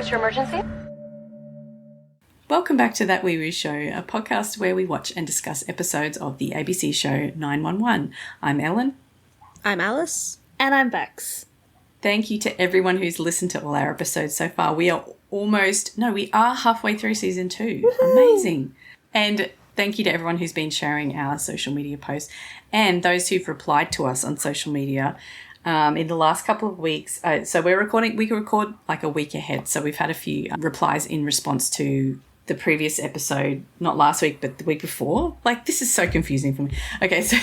what's your emergency? Welcome back to That Weewoo Show, a podcast where we watch and discuss episodes of the ABC show 911. I'm Ellen. I'm Alice. And I'm Bex. Thank you to everyone who's listened to all our episodes so far. We are halfway through season 2. Woohoo! Amazing. And thank you to everyone who's been sharing our social media posts and those who've replied to us on social media in the last couple of weeks. So we record like a week ahead. So we've had a few replies in response to the previous episode, not last week, but the week before. Like, this is so confusing for me. Okay, so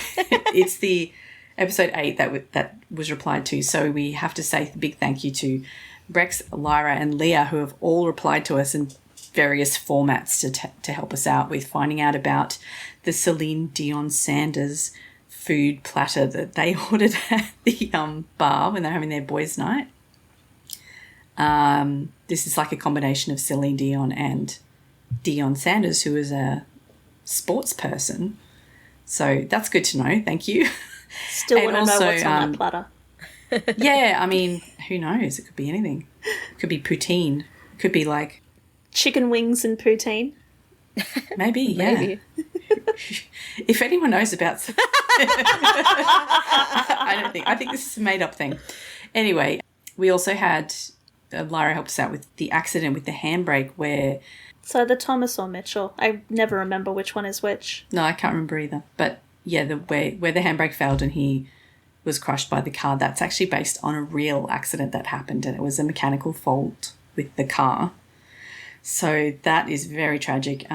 it's the episode 8 that was replied to. So we have to say a big thank you to Brex, Lyra and Leah, who have all replied to us in various formats to help us out with finding out about the Celine Dion Sanders food platter that they ordered at the bar when they're having their boys' night. This is like a combination of Celine Dion and Dion Sanders, who is a sports person. So that's good to know. Thank you. Still want to know what's on that platter. Yeah, I mean, who knows? It could be anything. It could be poutine. It could be like chicken wings and poutine. Maybe, yeah. Maybe. If anyone knows about I think this is a made up thing. Anyway, we also had Lyra helped us out with the accident with the handbrake where... So the Thomas or Mitchell. I never remember which one is which. No, I can't remember either. But yeah, where the handbrake failed and he was crushed by the car, that's actually based on a real accident that happened, and it was a mechanical fault with the car. So that is very tragic,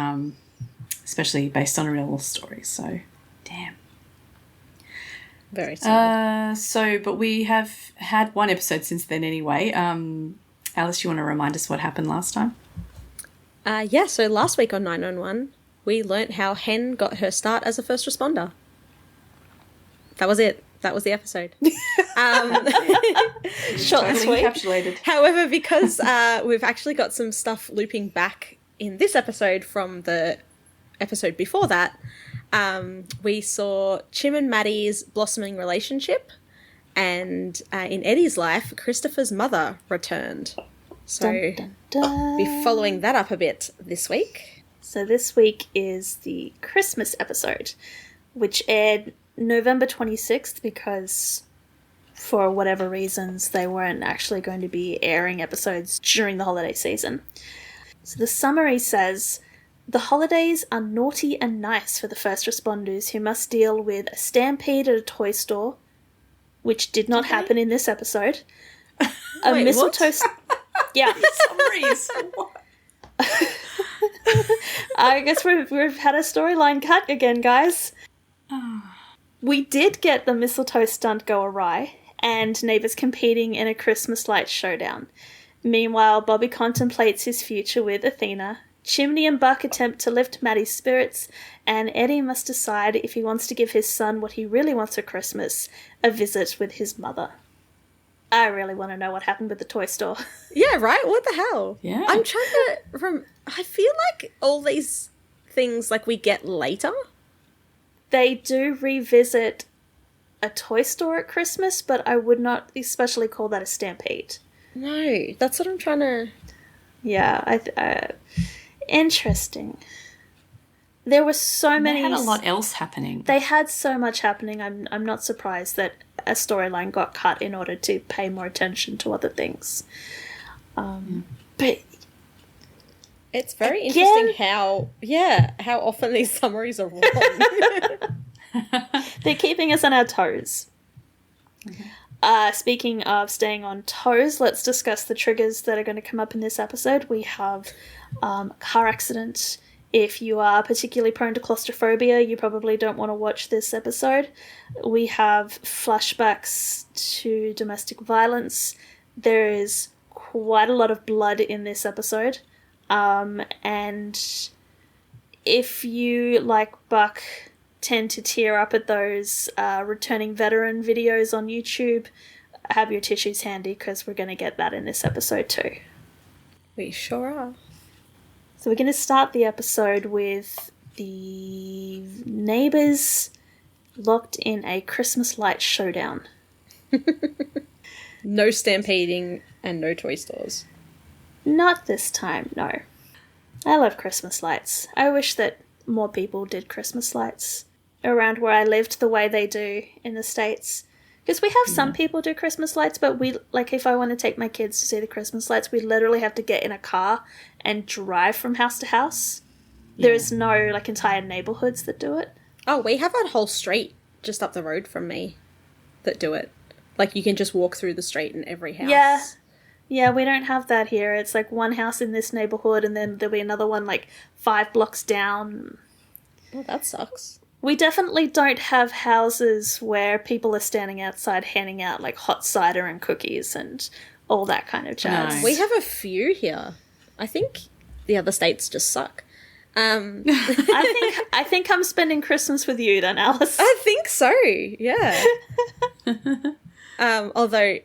especially based on a real story. So, damn. Very sad. But we have had one episode since then anyway. Alice, you want to remind us what happened last time? So last week on 911, we learnt how Hen got her start as a first responder. That was it. That was the episode. Short and sweet. Encapsulated. However, because we've actually got some stuff looping back in this episode from the episode before that, we saw Chim and Maddie's blossoming relationship, and in Eddie's life, Christopher's mother returned. So dun, dun, dun. We'll be following that up a bit this week. So this week is the Christmas episode, which aired November 26th because for whatever reasons they weren't actually going to be airing episodes during the holiday season. So the summary says, the holidays are naughty and nice for the first responders who must deal with a stampede at a toy store, which did not happen in this episode. Wait, mistletoe... Yeah. Summaries. I guess we've had a storyline cut again, guys. We did get the mistletoe stunt go awry, and neighbours competing in a Christmas lights showdown. Meanwhile, Bobby contemplates his future with Athena. Chimney and Buck attempt to lift Maddie's spirits, and Eddie must decide if he wants to give his son what he really wants for Christmas, a visit with his mother. I really want to know what happened with the toy store. Yeah, right? What the hell? Yeah. I'm trying to... I feel like all these things, like, we get later. They do revisit a toy store at Christmas, but I would not especially call that a stampede. No, that's what I'm trying to... Yeah, interesting. There were so many... They had a lot else happening. They had so much happening. I'm not surprised that a storyline got cut in order to pay more attention to other things. But it's very interesting how often these summaries are wrong. They're keeping us on our toes. Okay. Speaking of staying on toes, let's discuss the triggers that are going to come up in this episode. We have car accident. If you are particularly prone to claustrophobia, you probably don't want to watch this episode. We have flashbacks to domestic violence. There is quite a lot of blood in this episode. And if you, like Buck, tend to tear up at those returning veteran videos on YouTube, have your tissues handy because we're going to get that in this episode too. We sure are. So we're going to start the episode with the neighbours locked in a Christmas light showdown. No stampeding and no toy stores. Not this time, no. I love Christmas lights. I wish that more people did Christmas lights around where I lived the way they do in the States. Because we have some people do Christmas lights, but we, like, if I want to take my kids to see the Christmas lights, we literally have to get in a car and drive from house to house. Yeah. There's no, like, entire neighborhoods that do it. Oh, we have a whole street just up the road from me that do it. Like, you can just walk through the street in every house. Yeah. Yeah, we don't have that here. It's like one house in this neighborhood and then there'll be another one like 5 blocks down. Oh, that sucks. We definitely don't have houses where people are standing outside handing out like hot cider and cookies and all that kind of jazz. No. We have a few here. I think the other states just suck. I think I'm spending Christmas with you then, Alice. I think so, yeah. Although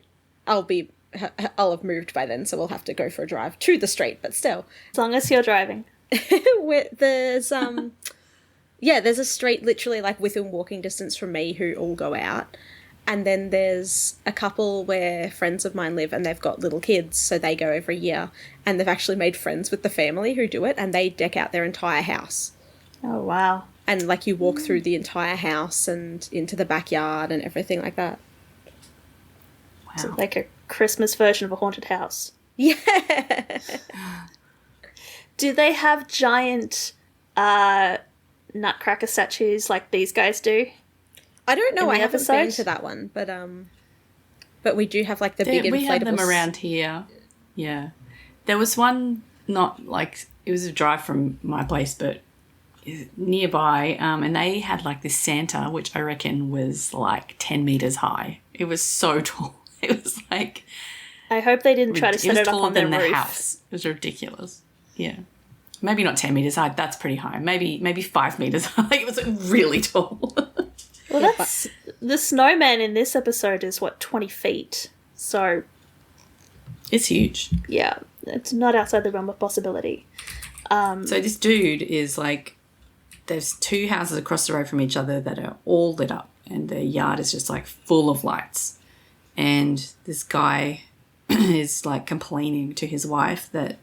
I'll have moved by then, so we'll have to go for a drive to the street, but still. As long as you're driving. There's there's a street literally like within walking distance from me who all go out. And then there's a couple where friends of mine live and they've got little kids, so they go every year. And they've actually made friends with the family who do it, and they deck out their entire house. Oh, wow. And, like, you walk through the entire house and into the backyard and everything like that. Wow. So like a Christmas version of a haunted house. Yeah. Do they have giant nutcracker statues like these guys do? I don't know. I haven't been to that one, but we do have like the big inflatables. We have them around here. Yeah, there was one not like it was a drive from my place, but nearby, and they had like this Santa, which I reckon was like 10 meters high. It was so tall. It was like. I hope they didn't try to set it up on their roof. The house. It was ridiculous. Yeah. Maybe not 10 meters high. That's pretty high. Maybe 5 meters high. It was really tall. Well, that's the snowman in this episode is 20 feet. So it's huge. Yeah, it's not outside the realm of possibility. So this dude is like, there's 2 houses across the road from each other that are all lit up, and their yard is just like full of lights. And this guy is like complaining to his wife that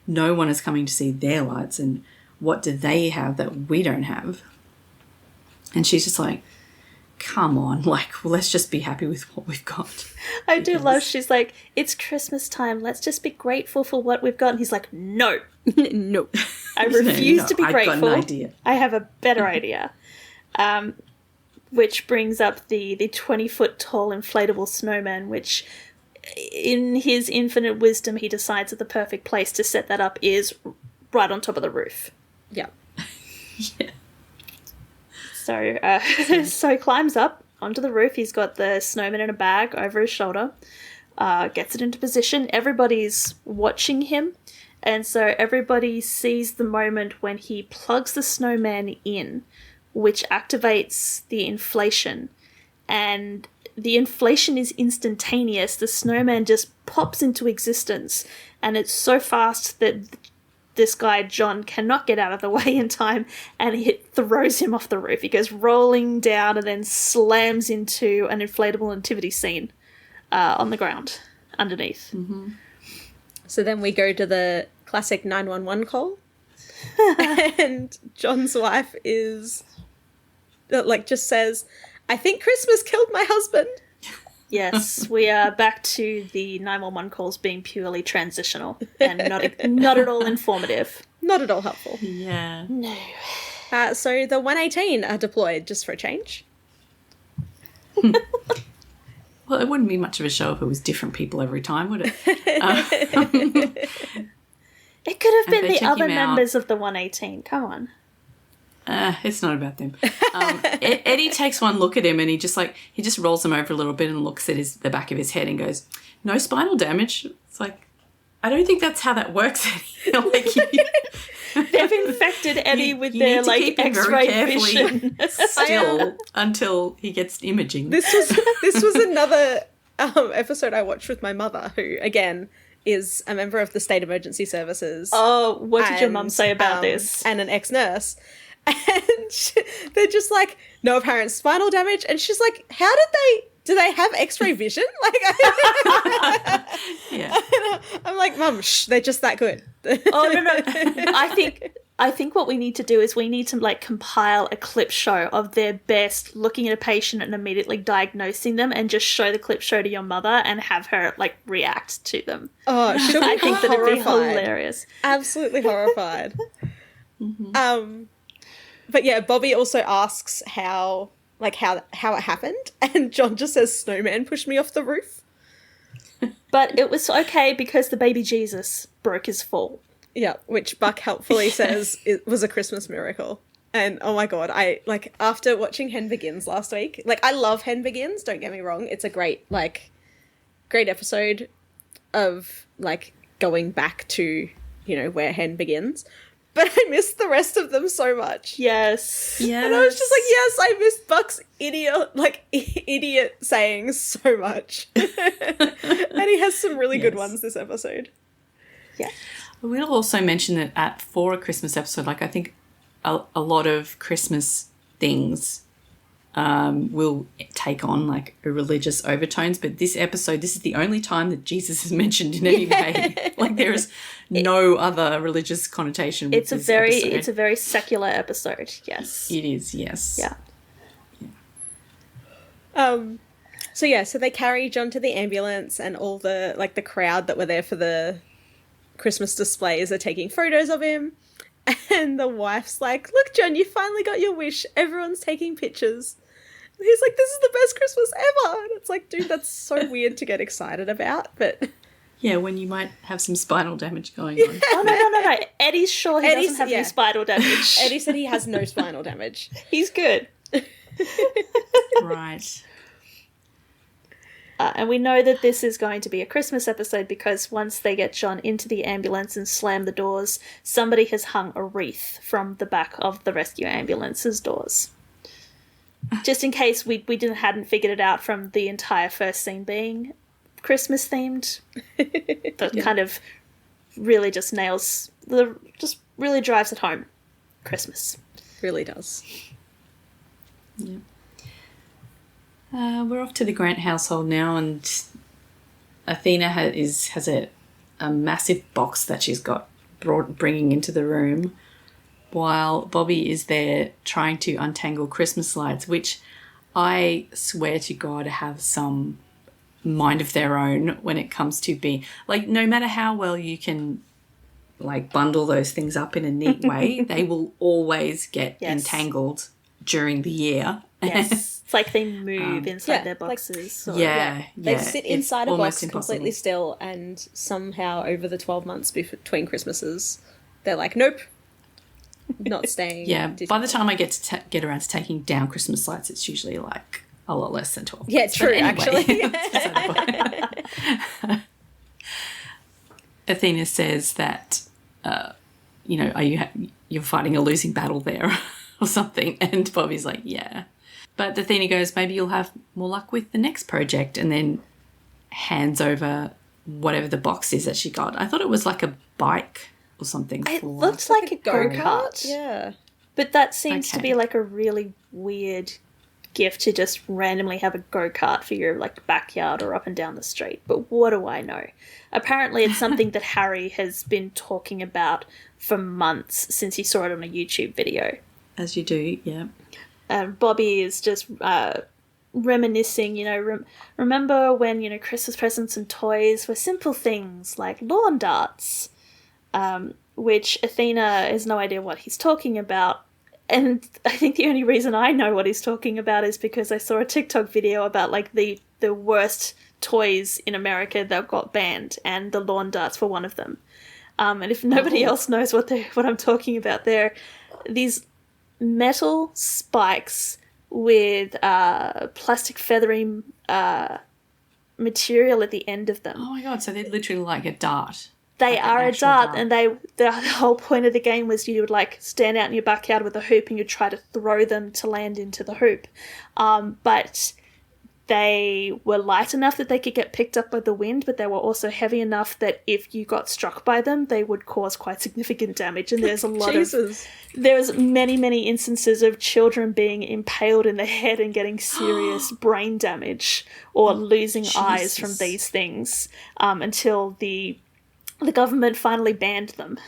no one is coming to see their lights, and what do they have that we don't have? And she's just like, come on, like, well, let's just be happy with what we've got. I do love, she's like, it's Christmas time, let's just be grateful for what we've got. And he's like, no. No. I refuse to be grateful. I've got an idea. I have a better idea. Which brings up the 20-foot tall inflatable snowman, which in his infinite wisdom, he decides that the perfect place to set that up is right on top of the roof. Yeah. Yeah. So, so he climbs up onto the roof. He's got the snowman in a bag over his shoulder, gets it into position. Everybody's watching him. And so everybody sees the moment when he plugs the snowman in, which activates the inflation. And the inflation is instantaneous. The snowman just pops into existence. And it's so fast that this guy, John, cannot get out of the way in time, and it throws him off the roof. He goes rolling down and then slams into an inflatable nativity scene on the ground underneath. Mm-hmm. So then we go to the classic 911 call. And John's wife is, like, just says, I think Christmas killed my husband. Yes, we are back to the 911 calls being purely transitional and not at all informative. Not at all helpful. Yeah. No. So the 118 are deployed just for a change. Well, it wouldn't be much of a show if it was different people every time, would it? It could have been the other members of the 118. Come on. It's not about them. Eddie takes one look at him and he just rolls him over a little bit and looks at the back of his head and goes, no spinal damage. It's like, I don't think that's how that works, Eddie. They've infected Eddie with their like X-ray vision still until he gets imaging. This was another episode I watched with my mother, who again is a member of the State Emergency Services. Oh, what did your mum say about this? And an ex-nurse. And they're just like, no apparent spinal damage. And she's like, how did they do they have X-ray vision? Like, Yeah. I'm like, Mum, shh, they're just that good. Oh no! I think what we need to do is we need to like compile a clip show of their best looking at a patient and immediately diagnosing them, and just show the clip show to your mother and have her like react to them. Oh, she'll be I think that'd be horrified. hilarious. Absolutely horrified. But yeah, Bobby also asks how it happened, and John just says snowman pushed me off the roof. But it was okay because the baby Jesus broke his fall. Yeah, which Buck helpfully says it was a Christmas miracle. And oh my god, I like after watching Hen Begins last week, like I love Hen Begins, don't get me wrong. It's a great episode of like going back to, you know, where Hen begins. But I missed the rest of them so much. Yes. Yeah. And I was just like, yes, I missed Buck's idiot sayings so much. And he has some really good ones this episode. Yeah. We'll also mention that for a Christmas episode, like I think a lot of Christmas things will take on like a religious overtones, but this episode, this is the only time that Jesus is mentioned in any way. Like there is no other religious connotation with this episode. It's a very secular episode. Yes. It is, yes. Yeah. So they carry John to the ambulance, and all the like the crowd that were there for the Christmas displays are taking photos of him. And the wife's like, look, John, you finally got your wish. Everyone's taking pictures. And he's like, this is the best Christmas ever. And it's like, dude, that's so weird to get excited about. But yeah, when you might have some spinal damage going on. Oh, no. Eddie's sure he doesn't have any spinal damage. Eddie said he has no spinal damage. He's good. Right. And we know that this is going to be a Christmas episode because once they get John into the ambulance and slam the doors, somebody has hung a wreath from the back of the rescue ambulance's doors. Just in case we hadn't figured it out from the entire first scene being Christmas themed. That kind of really just really drives it home. Christmas. Really does. Yeah. We're off to the Grant household now, and Athena has a massive box that she's got bringing into the room, while Bobby is there trying to untangle Christmas lights, which I swear to God have some mind of their own when it comes to being like, no matter how well you can like bundle those things up in a neat way, they will always get entangled during the year. Yes. It's like they move inside their boxes. They sit inside a box completely still, and somehow over the 12 months between Christmases, they're like, nope, not staying. Yeah, by the time I get around to taking down Christmas lights, it's usually like a lot less than 12. Yeah, true, actually. Athena says that, you're fighting a losing battle there or something, and Bobby's like, yeah. But Athena goes, maybe you'll have more luck with the next project, and then hands over whatever the box is that she got. I thought it was like a bike or something. It looks like a go-kart. Yeah. But that seems to be like a really weird gift to just randomly have a go-kart for your like backyard or up and down the street. But what do I know? Apparently it's something that Harry has been talking about for months since he saw it on a YouTube video. As you do, yeah. Bobby is just reminiscing, remember when, Christmas presents and toys were simple things like lawn darts, which Athena has no idea what he's talking about. And I think the only reason I know what he's talking about is because I saw a TikTok video about like the worst toys in America that got banned, and the lawn darts were one of them. And if nobody else knows what I'm talking about, they're these metal spikes with plastic feathery material at the end of them. Oh my God, so they're literally like a dart. They like are a dart, and the whole point of the game was you would like stand out in your backyard with a hoop and you'd try to throw them to land into the hoop. But they were light enough that they could get picked up by the wind, but they were also heavy enough that if you got struck by them, they would cause quite significant damage. And there's a lot there's many instances of children being impaled in the head and getting serious brain damage or losing eyes from these things until the government finally banned them.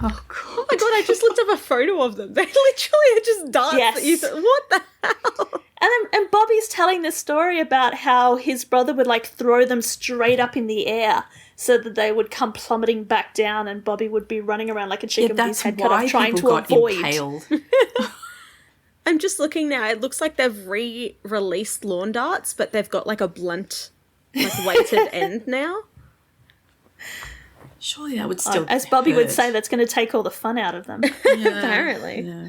Oh, God. Oh my God, I just looked up a photo of them. They literally are just darts that you what the hell? And Bobby's telling this story about how his brother would like throw them straight up in the air so that they would come plummeting back down, and Bobby would be running around like a chicken with his head cut off trying to avoid. Impaled. I'm just looking now. It looks like they've re-released lawn darts, but they've got like a blunt, like weighted end now. Surely that would still as Bobby would hurt. say, that's going to take all the fun out of them. Yeah, Apparently. Yeah.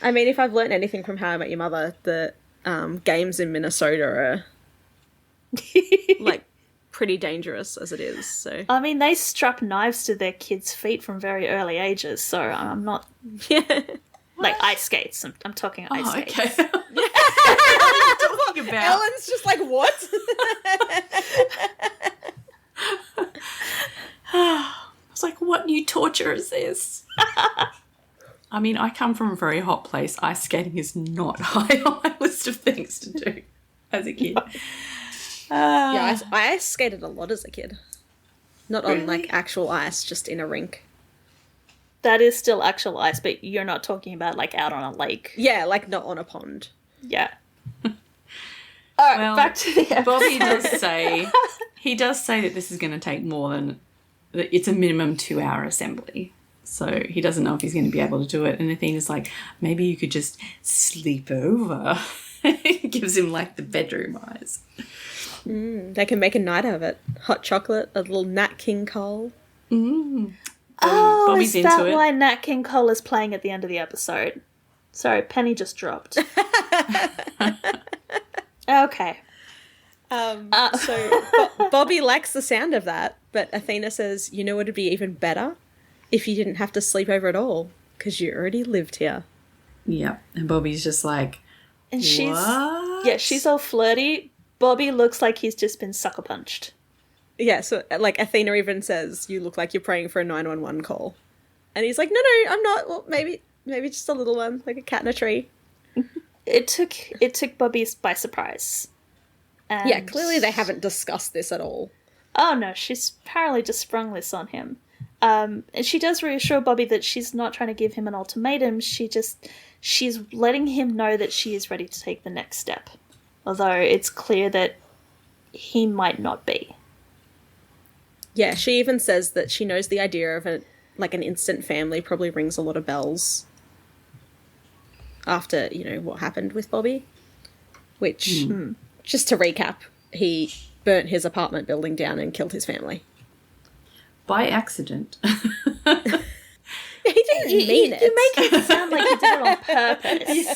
I mean, if I've learned anything from How I Met Your Mother, the games in Minnesota are like pretty dangerous as it is. So I mean, they strap knives to their kids' feet from very early ages, so I'm not like ice skates. I'm talking ice skates. Okay. What are you talking about? Ellen's just like, what? I was like, what new torture is this? I mean, I come from a very hot place. Ice skating is not high on my list of things to do as a kid. Yeah, I ice skated a lot as a kid. Not on like actual ice, just in a rink. That is still actual ice, but you're not talking about like out on a lake. Yeah, like not on a pond. Yeah. All right, Well, back to the episode. Bobby does say that this is going to take more than, that it's a minimum 2-hour assembly. So he doesn't know if he's going to be able to do it. And Athena's like, maybe you could just sleep over. Gives him like the bedroom eyes. They can make a night of it. Hot chocolate, a little Nat King Cole. Bobby's is that into it. why Nat King Cole is playing at the end of the episode? Sorry, Penny just dropped. Okay. So Bobby likes the sound of that, but Athena says, you know what would be even better? If you didn't have to sleep over at all, because you already lived here. Yeah. And Bobby's just like, And what? she's all flirty. Bobby looks like he's just been sucker punched. Yeah, so like Athena even says, you look like you're praying for a 911 call. And he's like, no, I'm not. Well, maybe just a little one, like a cat in a tree. It took Bobby by surprise. And Yeah, clearly they haven't discussed this at all. Oh no, she's apparently just sprung this on him. And she does reassure Bobby that she's not trying to give him an ultimatum. She's letting him know that she is ready to take the next step. Although it's clear that he might not be. Yeah, she even says that she knows the idea of an instant family probably rings a lot of bells after, what happened with Bobby. Which, just to recap, he burnt his apartment building down and killed his family. By accident. He didn't mean it. You make it sound like he did it on purpose.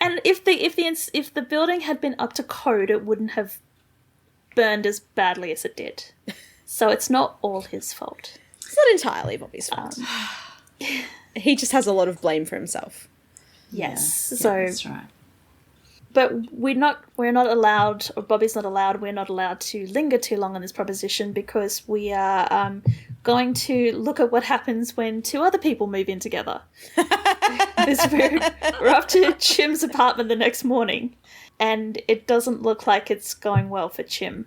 And if the building had been up to code, it wouldn't have burned as badly as it did. So it's not all his fault. It's not entirely Bobby's fault. He just has a lot of blame for himself. Yes. Yeah, So that's right. But we're not allowed, or Bobby's not allowed, we're not allowed to linger too long on this proposition because we are going to look at what happens when two other people move in together. We're up to Chim's apartment the next morning, and it doesn't look like it's going well for Chim.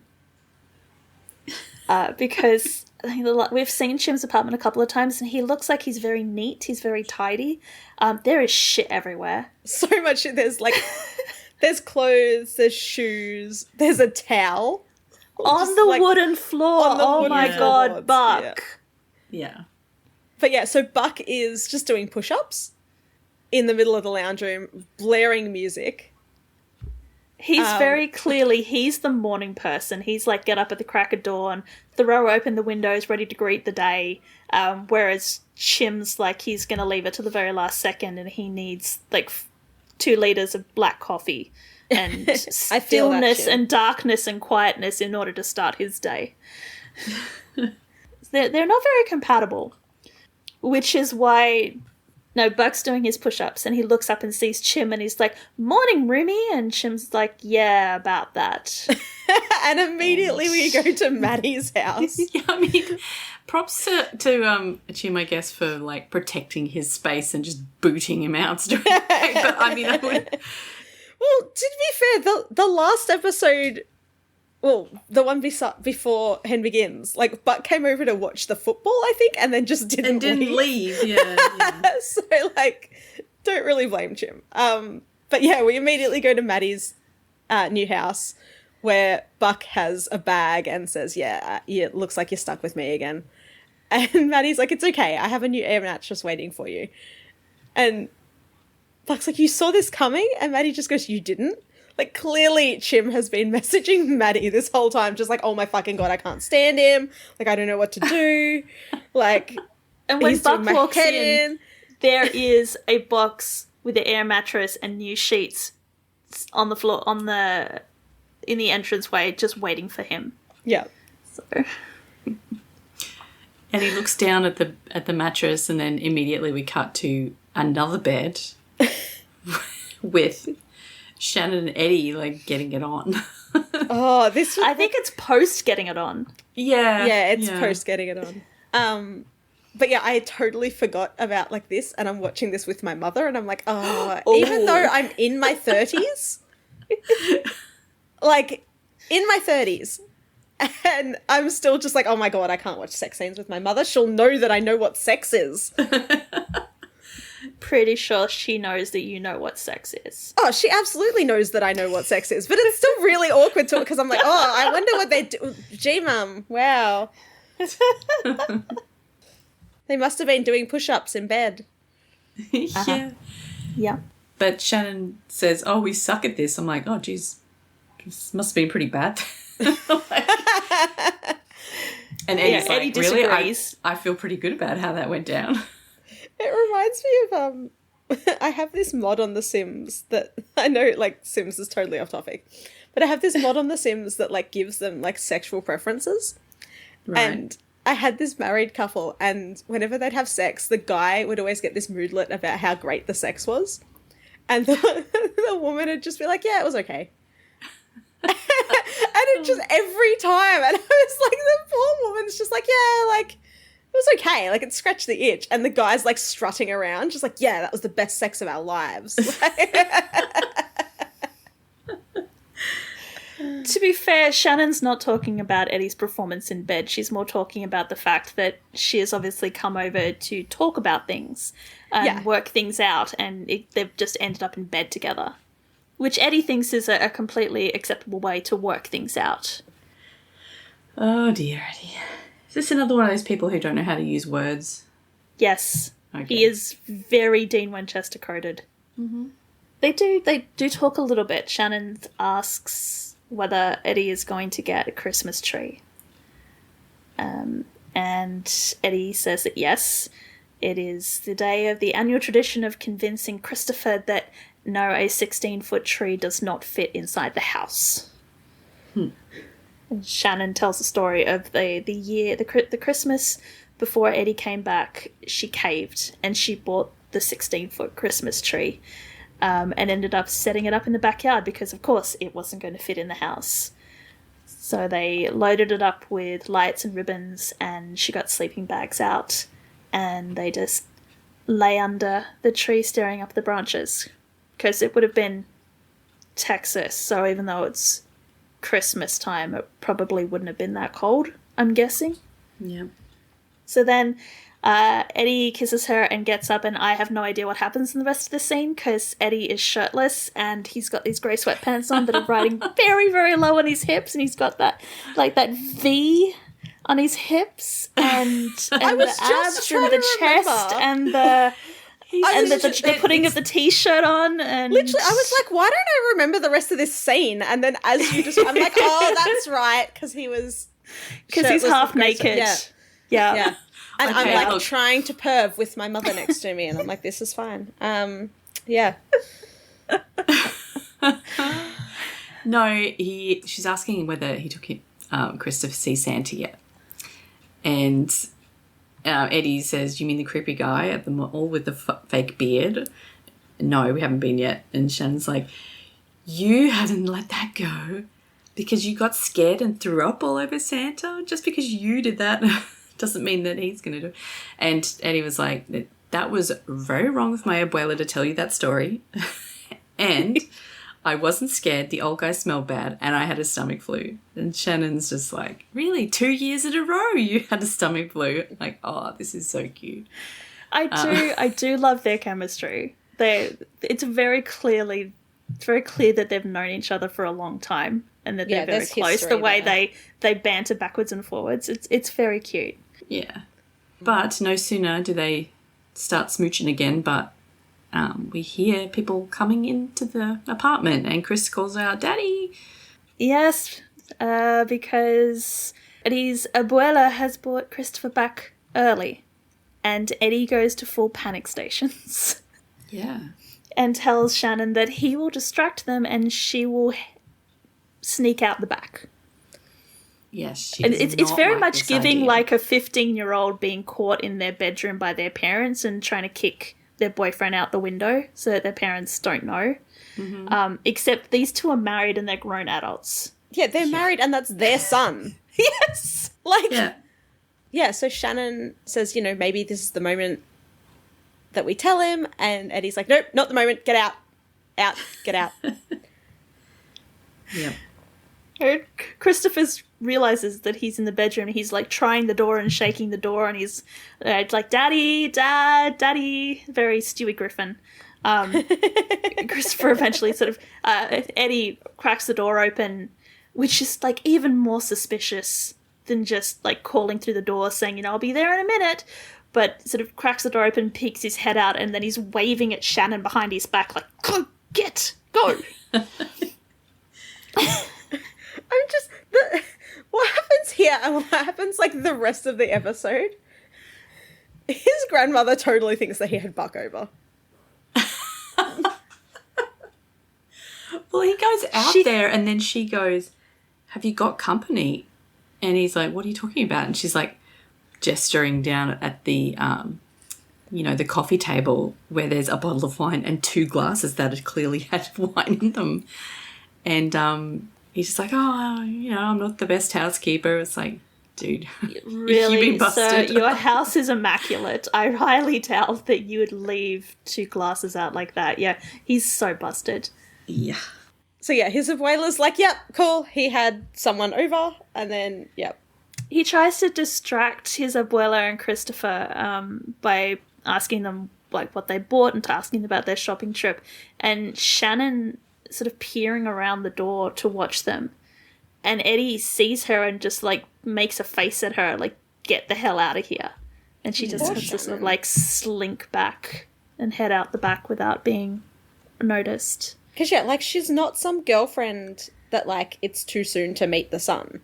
Because I think we've seen Chim's apartment a couple of times, and he looks like he's very neat, he's very tidy. There is shit everywhere. So much. There's clothes, there's shoes, there's a towel. On the wooden floor. Oh my god, Buck. Yeah. But yeah, so Buck is just doing push-ups in the middle of the lounge room, blaring music. He's very clearly, he's the morning person. He's like, get up at the crack of dawn, throw open the windows, ready to greet the day. Whereas Chim's like, he's going to leave it to the very last second and he needs like 2 liters of black coffee and stillness and darkness and quietness in order to start his day. They're not very compatible, which is why No, Buck's doing his push-ups and he looks up and sees Chim and he's like, "Morning, Rumi." And Chim's like, "Yeah, about that." And immediately we go to Maddie's house. Yeah, I mean, props to Chim, I guess, for like protecting his space and just booting him out straight away. But I mean, I would. Well, to be fair, the last episode, well, the one before Hen Begins, like, Buck came over to watch the football, I think, and then just didn't leave. Yeah. So, like, don't really blame Chim. But yeah, we immediately go to Maddie's new house, where Buck has a bag and says, yeah, it looks like you're stuck with me again. And Maddie's like, "It's okay, I have a new air mattress waiting for you." And Buck's like, "You saw this coming?" And Maddie just goes, "You didn't?" Like, clearly Chim has been messaging Maddie this whole time, just like, "Oh my fucking God, I can't stand him. Like, I don't know what to do." Like, and when he's Buck doing my walks head in, there is a box with an air mattress and new sheets on the floor, in the entranceway, just waiting for him. Yeah. So... And he looks down at the mattress, and then immediately we cut to another bed with Shannon and Eddie, like, getting it on. Oh, this was... I think it's post getting it on. Yeah, it's post getting it on. But yeah, I totally forgot about, like, this, and I'm watching this with my mother, and I'm like, even though I'm in my 30s, like, in my 30s, and I'm still just like, oh my God, I can't watch sex scenes with my mother. She'll know that I know what sex is. Pretty sure she knows that you know what sex is. Oh, she absolutely knows that I know what sex is, but it's still really awkward to it because I'm like, oh, I wonder what they do. Gee, Mum, wow. They must have been doing push-ups in bed. Yeah. Yeah. But Shannon says, "Oh, we suck at this." I'm like, "Oh, geez, this must have been pretty bad." And Eddie's Eddie like, "Really? disagrees. I feel pretty good about how that went down." It reminds me of, I have this mod on The Sims that, I know, like, Sims is totally off topic, but I have this mod on The Sims that, like, gives them, like, sexual preferences. Right. And I had this married couple, and whenever they'd have sex, the guy would always get this moodlet about how great the sex was. And the woman would just be like, "Yeah, it was okay." And it just, every time, and I was like, the poor woman's just like, "Yeah, like, it was okay, like, it scratched the itch." And the guy's like strutting around, just like, "Yeah, that was the best sex of our lives." To be fair, Shannon's not talking about Eddie's performance in bed. She's more talking about the fact that she has obviously come over to talk about things and work things out, and they've just ended up in bed together. Which Eddie thinks is a completely acceptable way to work things out. Oh dear, Eddie. Is this another one of those people who don't know how to use words? Yes. Okay. He is very Dean Winchester coded. Mm-hmm. They do talk a little bit. Shannon asks whether Eddie is going to get a Christmas tree. And Eddie says that yes, it is the day of the annual tradition of convincing Christopher that no, a 16-foot tree does not fit inside the house. And Shannon tells the story of the Christmas before Eddie came back. She caved and she bought the 16-foot Christmas tree, and ended up setting it up in the backyard because, of course, it wasn't going to fit in the house. So they loaded it up with lights and ribbons, and she got sleeping bags out, and they just lay under the tree staring up the branches. Because it would have been Texas, so even though it's Christmas time, it probably wouldn't have been that cold, I'm guessing. Yeah. So then Eddie kisses her and gets up, and I have no idea what happens in the rest of the scene because Eddie is shirtless and he's got these grey sweatpants on that are riding very, very low on his hips, and he's got that V on his hips and the abs and the chest and the... And the putting of the t-shirt on, and literally, I was like, "Why don't I remember the rest of this scene?" And then, as you just, I'm like, "Oh, that's right," because he's half naked. Yeah. And Okay, I'm like trying to perv with my mother next to me, and I'm like, "This is fine." Yeah. No, she's asking whether he took Chris to see Santa yet, and Eddie says, "You mean the creepy guy at the mall with the fake beard?" "No, we haven't been yet." And Shannon's like, "You haven't let that go because you got scared and threw up all over Santa? Just because you did that doesn't mean that he's going to do it." And Eddie was like, "That was very wrong of my abuela to tell you that story." And I wasn't scared. The old guy smelled bad and I had a stomach flu. And Shannon's just like, "Really? 2 years in a row you had a stomach flu?" Like, oh, this is so cute. I do love their chemistry. It's very clear that they've known each other for a long time and that they're very close. The way they banter backwards and forwards, it's very cute. Yeah. But no sooner do they start smooching again, but we hear people coming into the apartment and Chris calls out, "Daddy!" Yes, because Eddie's abuela has brought Christopher back early and Eddie goes to full panic stations. Yeah. And tells Shannon that he will distract them and she will sneak out the back. Yes, and it's very much giving idea. Like a 15-year-old being caught in their bedroom by their parents and trying to kick their boyfriend out the window so that their parents don't know. Mm-hmm. Except these two are married and they're grown adults. Yeah, they're married and that's their son. Yes! Yeah, so Shannon says, maybe this is the moment that we tell him, and Eddie's like, "Nope, not the moment, get out. Get out." Yeah. Christopher realizes that he's in the bedroom. He's like trying the door and shaking the door, and he's like, "Daddy, Dad, Daddy," very Stewie Griffin. Christopher eventually Eddie cracks the door open, which is like even more suspicious than just like calling through the door saying, "I'll be there in a minute." But sort of cracks the door open, peeks his head out, and then he's waving at Shannon behind his back like, "Go, go." What happens here and what happens like the rest of the episode, his grandmother totally thinks that he had Buck over. Well, he goes out there and then she goes, "Have you got company?" And he's like, "What are you talking about?" And she's like, gesturing down at the, the coffee table where there's a bottle of wine and 2 glasses that clearly had wine in them. And he's just like, "Oh, I'm not the best housekeeper." It's like, dude, really? You've been busted. So your house is immaculate. I highly doubt that you would leave 2 glasses out like that. Yeah, he's so busted. Yeah. So yeah, his abuela's like, "Yep, cool. He had someone over," and then, yep. He tries to distract his abuela and Christopher by asking them like what they bought and asking about their shopping trip. And Shannon sort of peering around the door to watch them. And Eddie sees her and just like makes a face at her like, "Get the hell out of here." And she just has to sort of like slink back and head out the back without being noticed. Because she's not some girlfriend that like it's too soon to meet the son.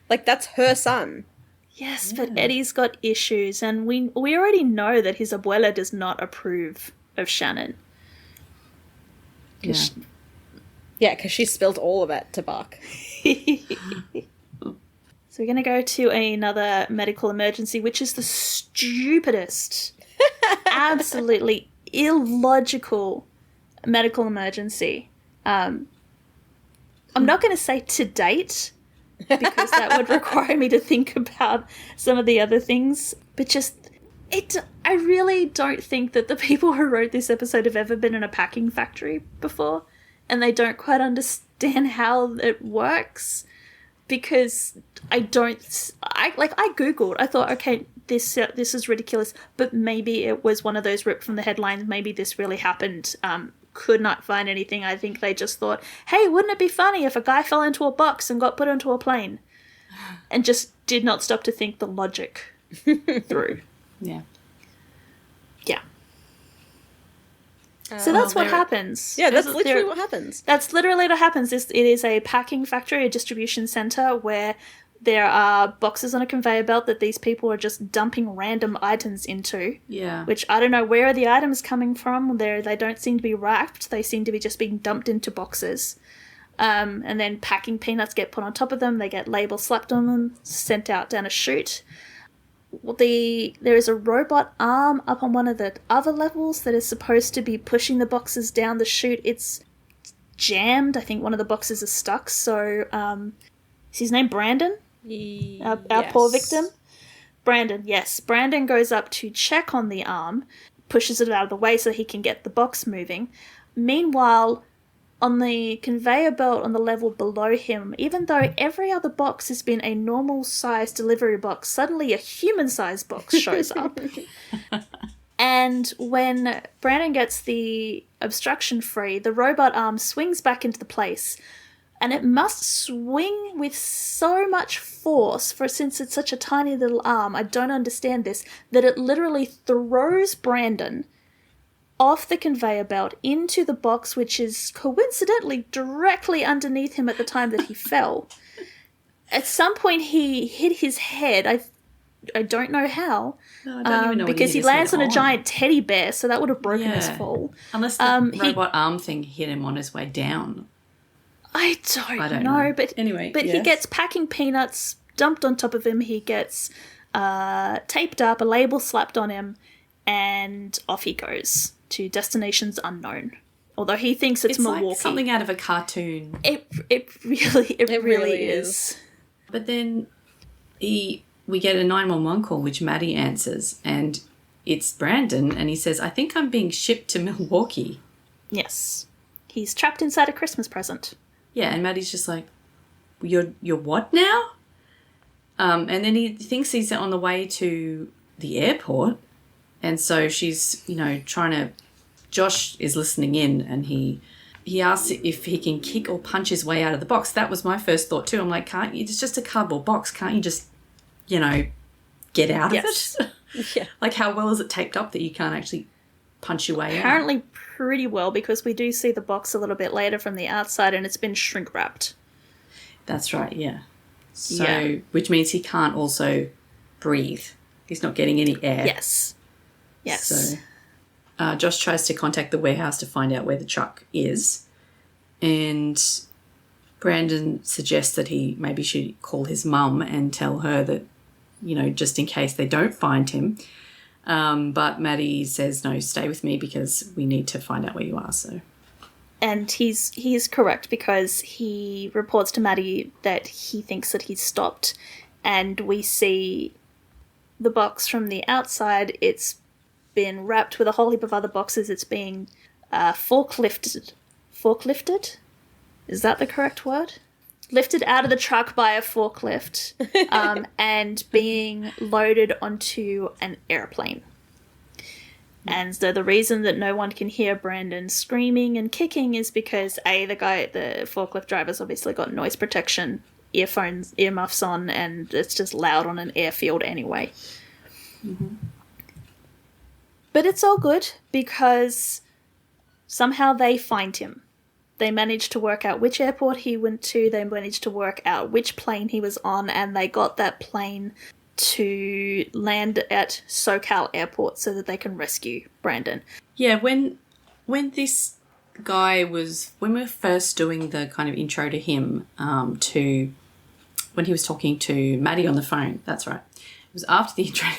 Like, that's her son. Yes, but Eddie's got issues, and we already know that his abuela does not approve of Shannon. Yeah. Because she spilled all of it to Buck. So we're going to go to another medical emergency, which is the stupidest, absolutely illogical medical emergency. I'm not going to say to date, because that would require me to think about some of the other things. But I really don't think that the people who wrote this episode have ever been in a packing factory before, and they don't quite understand how it works, because I Googled, I thought, okay, this is ridiculous, but maybe it was one of those ripped from the headlines, maybe this really happened. Could not find anything. I think they just thought, hey, wouldn't it be funny if a guy fell into a box and got put onto a plane? And just did not stop to think the logic through. Yeah. Yeah. So that's what happens. Yeah, that's literally what happens. That's literally what happens. It is a packing factory, a distribution centre where there are boxes on a conveyor belt that these people are just dumping random items into. Yeah. Which I don't know where are the items coming from. They don't seem to be wrapped. They seem to be just being dumped into boxes. And then packing peanuts get put on top of them. They get labels slapped on them, sent out down a chute. there is a robot arm up on one of the other levels that is supposed to be pushing the boxes down the chute. It's jammed. I think one of the boxes is stuck. So, is his name Brandon? Our poor victim? Brandon, yes. Brandon goes up to check on the arm, pushes it out of the way so he can get the box moving. Meanwhile, on the conveyor belt on the level below him, even though every other box has been a normal-sized delivery box, suddenly a human-sized box shows up. And when Brandon gets the obstruction free, the robot arm swings back into the place, and it must swing with so much force, for since it's such a tiny little arm, I don't understand this, that it literally throws Brandon off the conveyor belt into the box, which is coincidentally directly underneath him at the time that he fell. At some point he hit his head, I don't know how, no, I don't even know because he lands on a giant teddy bear, so that would have broken his fall. Unless the robot arm thing hit him on his way down. I don't know. But anyway, but he gets packing peanuts dumped on top of him. He gets taped up, a label slapped on him, and off he goes to destinations unknown. Although he thinks it's Milwaukee. Like something out of a cartoon. It really is. But then we get a 911 call, which Maddie answers, and it's Brandon, and he says, "I think I'm being shipped to Milwaukee." Yes. He's trapped inside a Christmas present. Yeah, and Maddie's just like, You're what now? And then he thinks he's on the way to the airport, and so she's, trying to... Josh is listening in, and he asks if he can kick or punch his way out of the box. That was my first thought too. I'm like, can't you? It's just a cardboard box. Can't you just, get out of it? Yeah. Like, how well is it taped up that you can't actually punch your way out? Apparently pretty well, because we do see the box a little bit later from the outside, and it's been shrink wrapped. That's right, yeah. So, which means he can't also breathe. He's not getting any air. Yes. So, Josh tries to contact the warehouse to find out where the truck is, and Brandon suggests that he maybe should call his mum and tell her that, just in case they don't find him. But Maddie says, no, stay with me because we need to find out where you are. So, and he's correct, because he reports to Maddie that he thinks that he's stopped, and we see the box from the outside. It's been wrapped with a whole heap of other boxes. It's being forklifted. Forklifted? Is that the correct word? Lifted out of the truck by a forklift, and being loaded onto an airplane. And so the reason that no one can hear Brandon screaming and kicking is because the forklift driver's obviously got noise protection, earmuffs on, and it's just loud on an airfield anyway. Mm-hmm. But it's all good, because somehow they find him. They managed to work out which airport he went to, they managed to work out which plane he was on, and they got that plane to land at SoCal Airport so that they can rescue Brandon. Yeah, when this guy was... When we were first doing the kind of intro to him, when he was talking to Maddie on the phone, that's right. It was after the intro,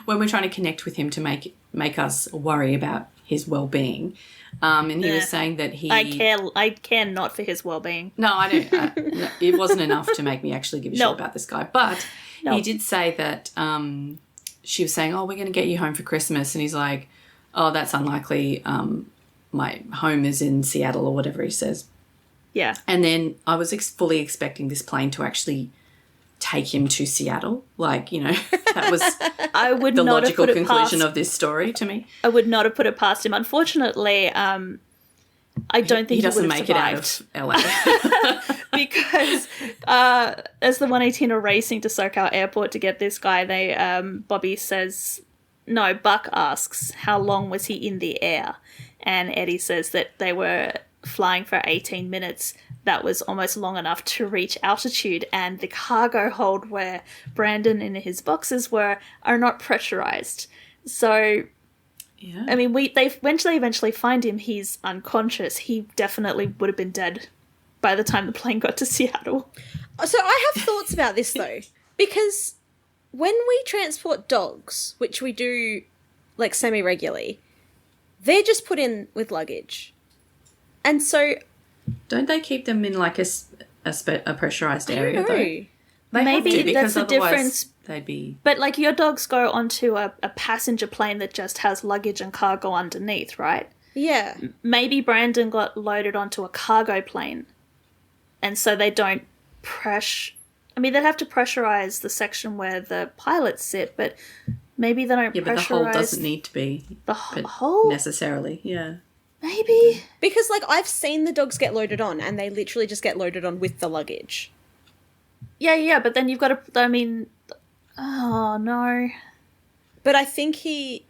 when we're trying to connect with him to make us worry about his well-being. And he was saying that he... I care not for his well-being. No, I don't. It wasn't enough to make me actually give a shit about this guy. But he did say that she was saying, oh, we're going to get you home for Christmas. And he's like, oh, that's unlikely. My home is in Seattle or whatever he says. Yeah. And then I was fully expecting this plane to actually take him to Seattle. Like, that was I would the not logical have put it conclusion past, of this story to me. I would not have put it past him. Unfortunately, I don't think he doesn't would have make survived. it out of LA. Because as the 118 are racing to SoCal Airport to get this guy, Bobby says, no, Buck asks, how long was he in the air? And Eddie says that they were flying for 18 minutes. That was almost long enough to reach altitude, and the cargo hold where Brandon and his boxes are not pressurized. So, yeah. I mean, they eventually find him. He's unconscious. He definitely would have been dead by the time the plane got to Seattle. So I have thoughts about this, though, because when we transport dogs, which we do, like, semi-regularly, they're just put in with luggage. And so... Don't they keep them in, like, a pressurised area, though? They Maybe that's the otherwise difference. They'd be... But, like, your dogs go onto a passenger plane that just has luggage and cargo underneath, right? Yeah. Maybe Brandon got loaded onto a cargo plane, and so they don't I mean, they'd have to pressurize the section where the pilots sit, but maybe they don't Yeah, but the hole doesn't need to be... The hole? Necessarily, yeah. Maybe. Because, like, I've seen the dogs get loaded on, and they literally just get loaded on with the luggage. Yeah, but then you've got to... I mean... Oh, no. But I think he...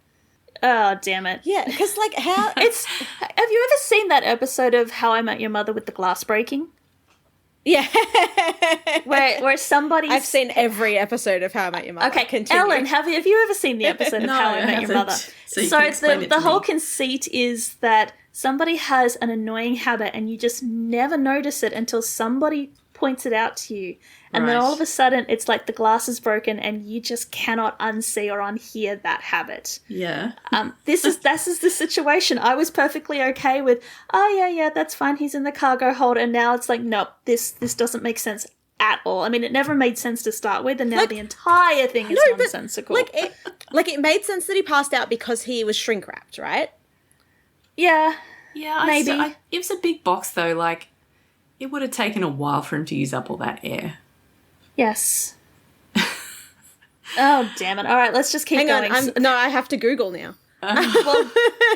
Oh, damn it. Yeah, because, like, how... Have you ever seen that episode of How I Met Your Mother with the glass breaking? Yeah. where somebody's... I've seen every episode of How I Met Your Mother. Okay, continue. Ellen, have you ever seen the episode of No, How I I Met Your Mother? haven't. So you can explain it the to whole me. conceit is that somebody has an annoying habit and you just never notice it until somebody points it out to you. And then Right. all of a sudden, it's like the glass is broken and you just cannot unsee or unhear that habit. Yeah. This is the situation. I was perfectly okay with, oh yeah, that's fine. He's in the cargo hold, and now it's like, nope, this doesn't make sense at all. I mean, it never made sense to start with, and now the entire thing is nonsensical. It made sense that he passed out because he was shrink wrapped, right? Yeah, Yeah, maybe. It was a big box, though. Like, it would have taken a while for him to use up all that air. Yes. Oh damn it! All right, let's just keep Hang going. on, I have to Google now. Well,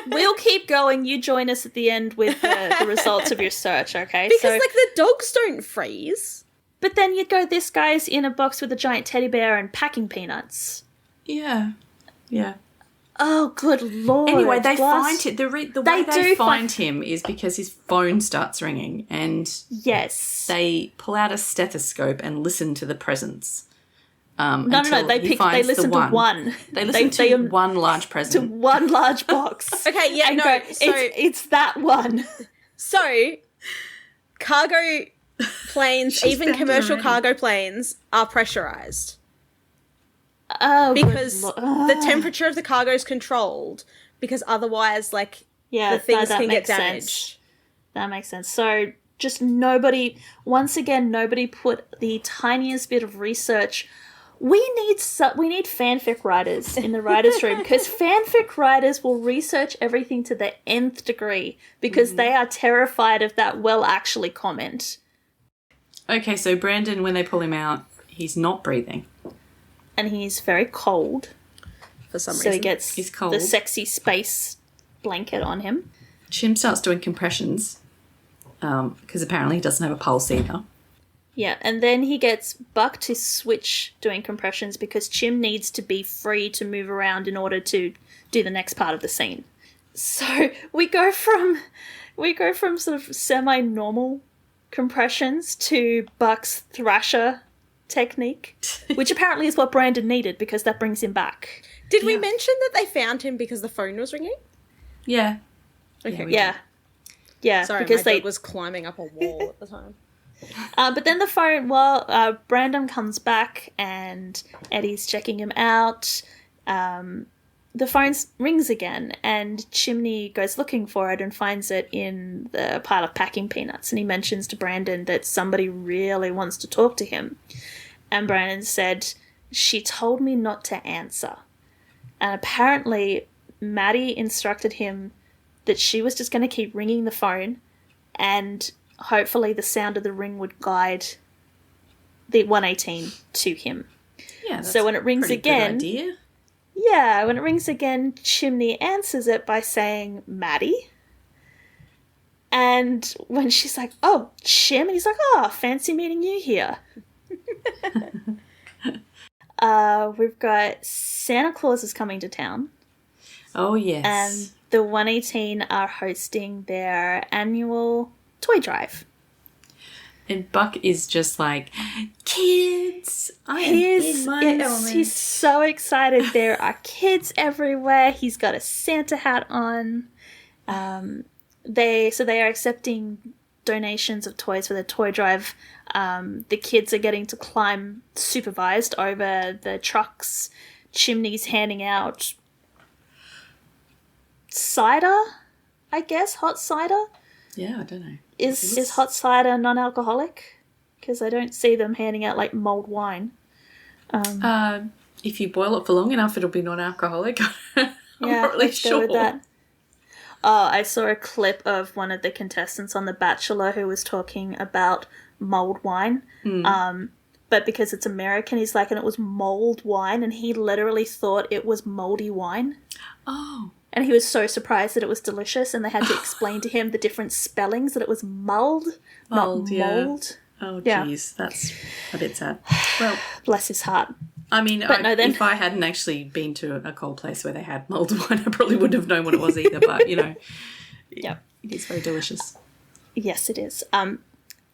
we'll keep going. You join us at the end with the results of your search, okay? Because, like, the dogs don't freeze. But then you'd go, this guy's in a box with a giant teddy bear and packing peanuts. Yeah. Yeah. Oh, good lord. Anyway, they Glass- find him. The way They they do find him is because his phone starts ringing, and Yes. they pull out a stethoscope and listen to the presents. No. until They he finds the listen to one. They listen to one large to present. one large box. Okay, yeah, and no, go, so- it's that one. So, cargo planes, She's even found it commercial already. cargo planes, are pressurized. Oh, good Because lo- the temperature of the cargo is controlled, because otherwise, like, yeah, the things that can get makes damaged. sense. That makes sense. So just nobody put the tiniest bit of research. We need fanfic writers in the writers' room, because fanfic writers will research everything to the nth degree because they are terrified of that "well, actually" comment. Okay, so Brandon, when they pull him out, he's not breathing. And he's very cold, For some so reason. he gets He's cold. the sexy space blanket on him. Chim starts doing compressions because apparently he doesn't have a pulse either. Yeah, and then he gets Buck to switch doing compressions because Chim needs to be free to move around in order to do the next part of the scene. So we go from sort of semi-normal compressions to Buck's thrasher technique, which apparently is what Brandon needed because that brings him back. Did we mention that they found him because the phone was ringing? Yeah. Okay. we Yeah. Yeah, Sorry, because my dog was climbing up a wall at the time. But then Brandon comes back and Eddie's checking him out. The phone rings again and Chimney goes looking for it and finds it in the pile of packing peanuts. And he mentions to Brandon that somebody really wants to talk to him. And Brandon said, "She told me not to answer." And apparently Maddie instructed him that she was just going to keep ringing the phone and hopefully the sound of the ring would guide the 118 to him. Yeah. That's So when it rings a pretty again- good idea. Yeah, when it rings again, Chimney answers it by saying, "Maddie." And when she's like, "Oh, Chim," and he's like, "Oh, fancy meeting you here." We've got Santa Claus is coming to town, Oh yes. and the 118 are hosting their annual toy drive. And Buck is just like, kids, I am in my element. He's so excited. There are kids everywhere. He's got a Santa hat on. They are accepting donations of toys for the toy drive. The kids are getting to climb supervised over the trucks, chimneys, handing out cider, I guess, hot cider. Yeah, I don't know. Is hot cider non-alcoholic? Because I don't see them handing out like mulled wine. If you boil it for long enough, it'll be non-alcoholic. I'm not really let's go with that. Oh, I saw a clip of one of the contestants on The Bachelor who was talking about mulled wine. But because it's American, he's like, and it was mulled wine, and he literally thought it was moldy wine. Oh. And he was so surprised that it was delicious, and they had to explain to him the different spellings, that it was mulled, not mold. Oh, jeez, that's a bit sad. Well, bless his heart. I mean, if I hadn't actually been to a cold place where they had mulled wine, I probably wouldn't have known what it was either. But, you know, it is very delicious. Yes, it is.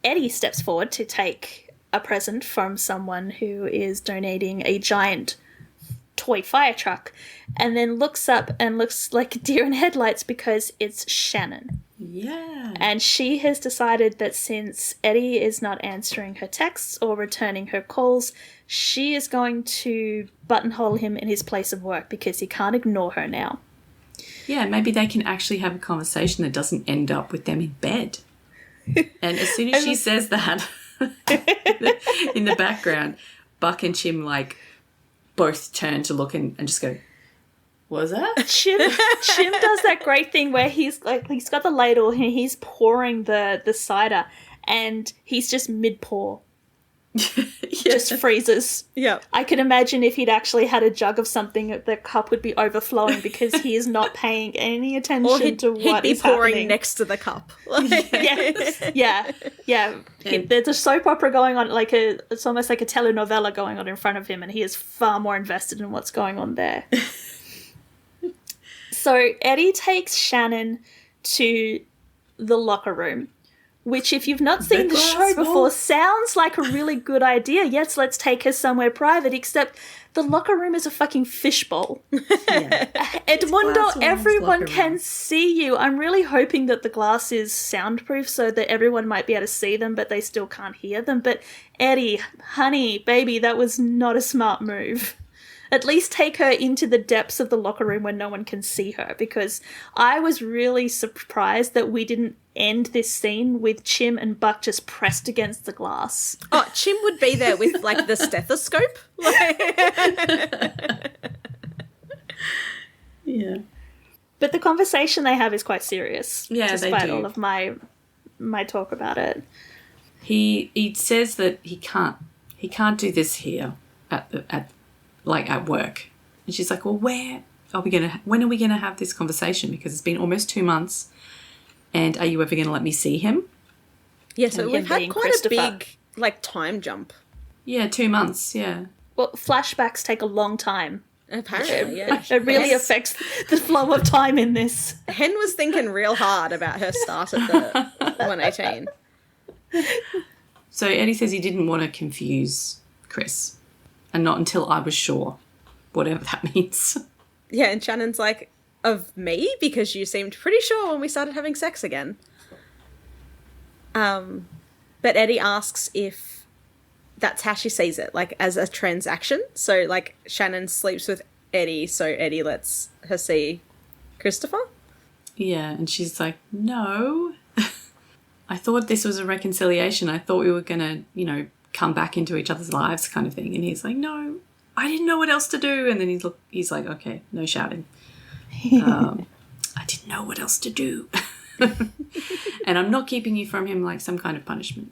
Eddie steps forward to take a present from someone who is donating a giant toy fire truck, and then looks up and looks like a deer in headlights because it's Shannon. Yeah. And she has decided that since Eddie is not answering her texts or returning her calls, she is going to buttonhole him in his place of work because he can't ignore her now. Yeah, maybe they can actually have a conversation that doesn't end up with them in bed. And as soon as she says that, in the background, Buck and Chim, like, both turn to look and just go, what was that? Chim does that great thing where he's got the ladle and he's pouring the cider and he's just mid-pour. Just freezes. Yeah. I can imagine if he'd actually had a jug of something, the cup would be overflowing because he is not paying any attention to what is happening. He'd be pouring next to the cup. Yeah. There's a soap opera going on, it's almost like a telenovela going on in front of him, and he is far more invested in what's going on there. So Eddie takes Shannon to the locker room, which, if you've not seen the show before, sounds like a really good idea. Yes, let's take her somewhere private, except the locker room is a fucking fishbowl. Yeah. Edmundo, everyone can see you. I'm really hoping that the glass is soundproof so that everyone might be able to see them, but they still can't hear them. But Eddie, honey, baby, that was not a smart move. At least take her into the depths of the locker room where no one can see her, because I was really surprised that we didn't end this scene with Chim and Buck just pressed against the glass. Oh, Chim would be there with, like, the stethoscope. Yeah. But the conversation they have is quite serious. Yeah, despite they do. all of my talk about it. He says that he can't do this here at work. And she's like, well, when are we gonna have this conversation? Because it's been almost 2 months, and are you ever gonna let me see him? Yeah, so we've had quite a big, time jump. Yeah, 2 months, yeah. Well, flashbacks take a long time. Apparently, yeah. It really affects the flow of time in this. Hen was thinking real hard about her start at the 118. So Eddie says he didn't want to confuse Chris, and not until I was sure, whatever that means. Yeah, and Shannon's like, of me? Because you seemed pretty sure when we started having sex again. But Eddie asks if that's how she sees it, like, as a transaction. So, like, Shannon sleeps with Eddie, so Eddie lets her see Christopher. Yeah, and she's like, no. I thought this was a reconciliation. I thought we were going to, come back into each other's lives kind of thing. And he's like, no, I didn't know what else to do. And then he's like, okay, no shouting. I didn't know what else to do. And I'm not keeping you from him like some kind of punishment.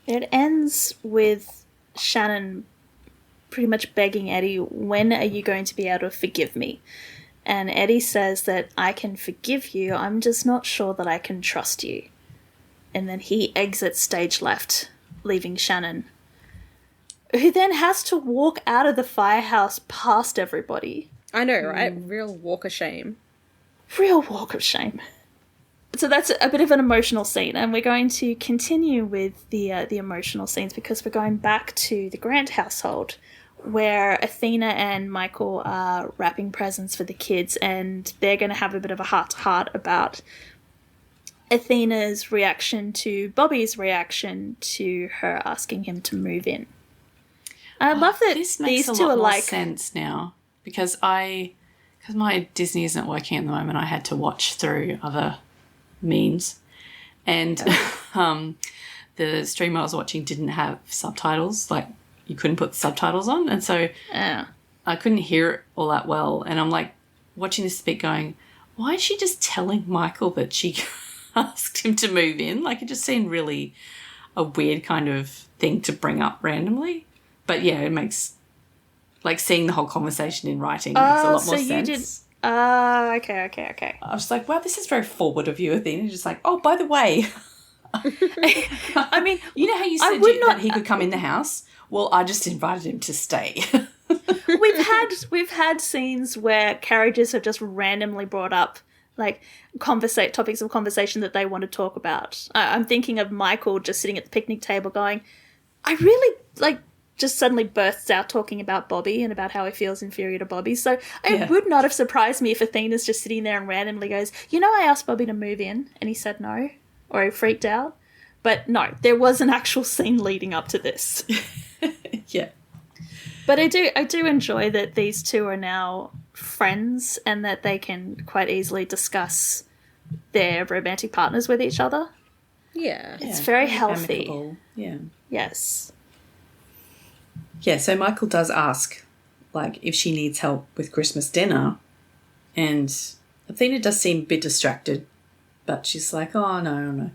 It ends with Shannon pretty much begging Eddie, when are you going to be able to forgive me? And Eddie says that I can forgive you, I'm just not sure that I can trust you. And then he exits stage left, leaving Shannon, who then has to walk out of the firehouse past everybody. I know, right? Real walk of shame. Real walk of shame. So that's a bit of an emotional scene, and we're going to continue with the emotional scenes because we're going back to the Grant household, where Athena and Michael are wrapping presents for the kids, and they're going to have a bit of a heart-to-heart about Athena's reaction to Bobby's reaction to her asking him to move in. I love that this makes these a two lot are more like sense now because my Disney isn't working at the moment. I had to watch through other memes, and the stream I was watching didn't have subtitles. Like you couldn't put subtitles on, and so I couldn't hear it all that well. And I'm like watching this speak, going, "Why is she just telling Michael that she asked him to move in?" Like it just seemed really a weird kind of thing to bring up randomly. But yeah, it makes, like, seeing the whole conversation in writing makes a lot more sense. Okay. I was like, wow, this is very forward of you, Athena. Just like, oh, by the way. I mean, you know how you said that he could come in the house? Well, I just invited him to stay. we've had scenes where carriages have just randomly brought up like topics of conversation that they want to talk about. I'm thinking of Michael just sitting at the picnic table going, I really just suddenly bursts out talking about Bobby and about how he feels inferior to Bobby. So it would not have surprised me if Athena's just sitting there and randomly goes, I asked Bobby to move in and he said no, or he freaked out. But no, there was an actual scene leading up to this. Yeah. But I do enjoy that these two are now friends and that they can quite easily discuss their romantic partners with each other. Yeah. It's very healthy. Amicable. Yeah. Yes. Yeah, so Michael does ask, like, if she needs help with Christmas dinner. And Athena does seem a bit distracted, but she's like, oh, no.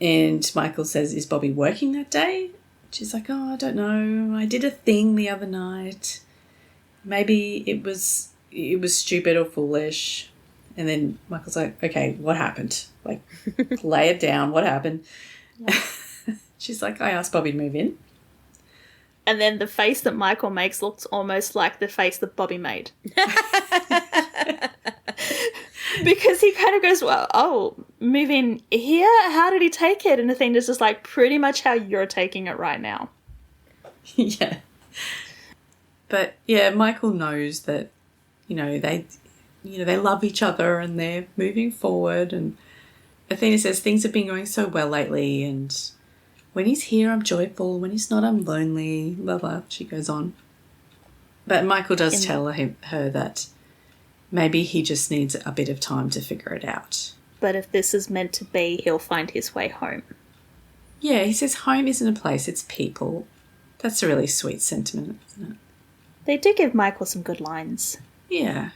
And Michael says, is Bobby working that day? She's like, oh, I don't know. I did a thing the other night. Maybe it was stupid or foolish. And then Michael's like, okay, what happened? Like, lay it down. What happened? Yeah. She's like, I asked Bobby to move in. And then the face that Michael makes looks almost like the face that Bobby made. Because he kind of goes, well, oh, move in here? How did he take it? And Athena's just like, pretty much how you're taking it right now. Yeah. But, yeah, Michael knows that, they love each other and they're moving forward. And Athena says things have been going so well lately and when he's here, I'm joyful. When he's not, I'm lonely. Blah, blah. She goes on. But Michael does tell her that maybe he just needs a bit of time to figure it out. But if this is meant to be, he'll find his way home. Yeah, he says home isn't a place, it's people. That's a really sweet sentiment, isn't it? They do give Michael some good lines. Yeah.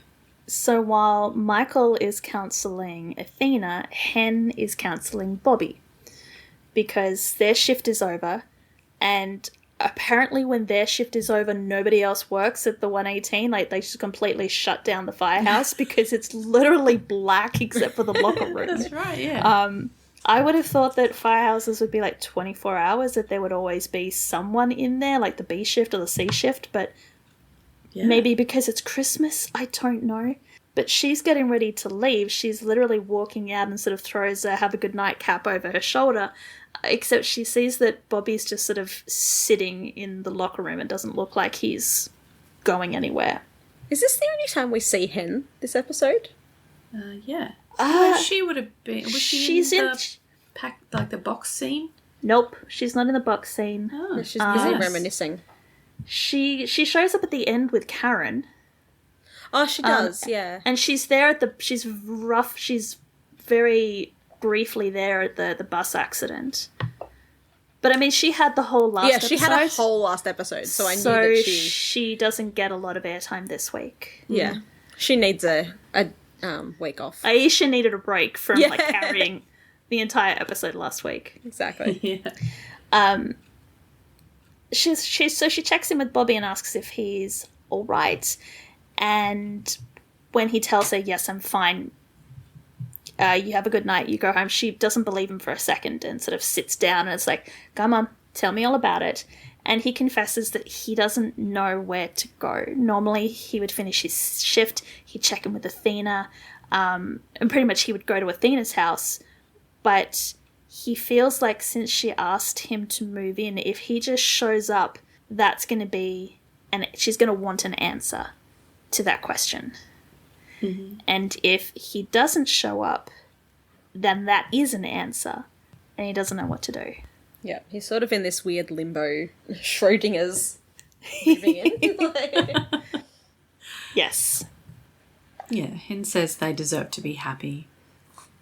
So while Michael is counselling Athena, Hen is counselling Bobby. Because their shift is over, and apparently when their shift is over, nobody else works at the 118. Like, they just completely shut down the firehouse because it's literally black except for the locker room. That's right, yeah. I would have thought that firehouses would be like 24 hours, that there would always be someone in there, like the B shift or the C shift, but maybe because it's Christmas, I don't know. But she's getting ready to leave. She's literally walking out and sort of throws a have a good night cap over her shoulder, except she sees that Bobby's just sort of sitting in the locker room and doesn't look like he's going anywhere. Is this the only time we see Hen this episode? Yeah. She would have been... Was she's in the pack, like the box scene? Nope, she's not in the box scene. Oh, she's busy reminiscing. She shows up at the end with Karen. Oh, she does, yeah. And she's there at she's very briefly there at the bus accident. But I mean, she had the whole last episode. Yeah, she had a whole last episode, so I knew that she doesn't get a lot of airtime this week. Yeah. She needs a week off. Aisha needed a break from carrying the entire episode last week. Exactly. Yeah. So she checks in with Bobby and asks if he's all right. And when he tells her, yes, I'm fine, you have a good night, you go home, she doesn't believe him for a second and sort of sits down and it's like, come on, tell me all about it. And he confesses that he doesn't know where to go. Normally he would finish his shift, he'd check in with Athena, and pretty much he would go to Athena's house. But he feels like since she asked him to move in, if he just shows up, that's going to be, and she's going to want an answer to that question. Mm-hmm. And if he doesn't show up, then that is an answer. And he doesn't know what to do. Yeah, he's sort of in this weird limbo. Schrodinger's moving in. Yes. Yeah, Hen says they deserve to be happy.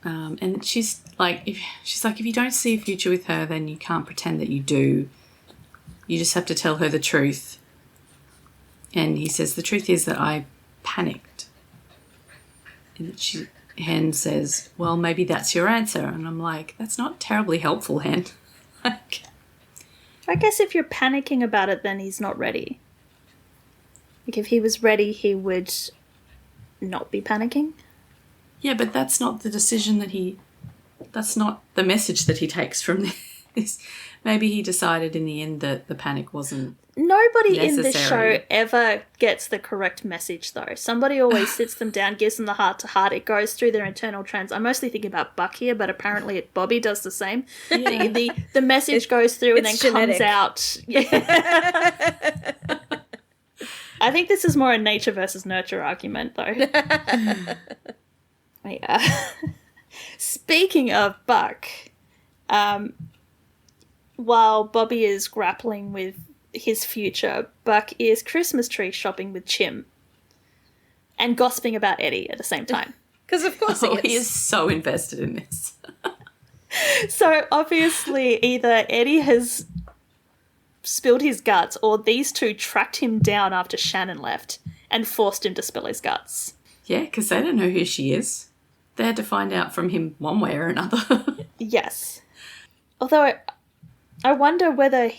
And she's like, if you don't see a future with her, then you can't pretend that you do. You just have to tell her the truth. And he says, the truth is that I panicked. And Hen says, well, maybe that's your answer. And I'm like, that's not terribly helpful, Hen. I guess if you're panicking about it, then he's not ready. Like, if he was ready, he would not be panicking. Yeah, but that's not the decision that's not the message that he takes from this. Maybe he decided in the end that the panic wasn't Nobody necessary. in this show ever gets the correct message, though. Somebody always sits them down, gives them the heart-to-heart. It goes through their internal trends. I'm mostly thinking about Buck here, but apparently Bobby does the same. Yeah. The message goes through and then genetic. comes out. Yeah. I think this is more a nature versus nurture argument, though. Yeah. Speaking of Buck, while Bobby is grappling with his future, Buck is Christmas tree shopping with Chim and gossiping about Eddie at the same time. Because of course he is so invested in this. So obviously either Eddie has spilled his guts or these two tracked him down after Shannon left and forced him to spill his guts. Yeah, because they don't know who she is. They had to find out from him one way or another. Yes. Although I wonder whether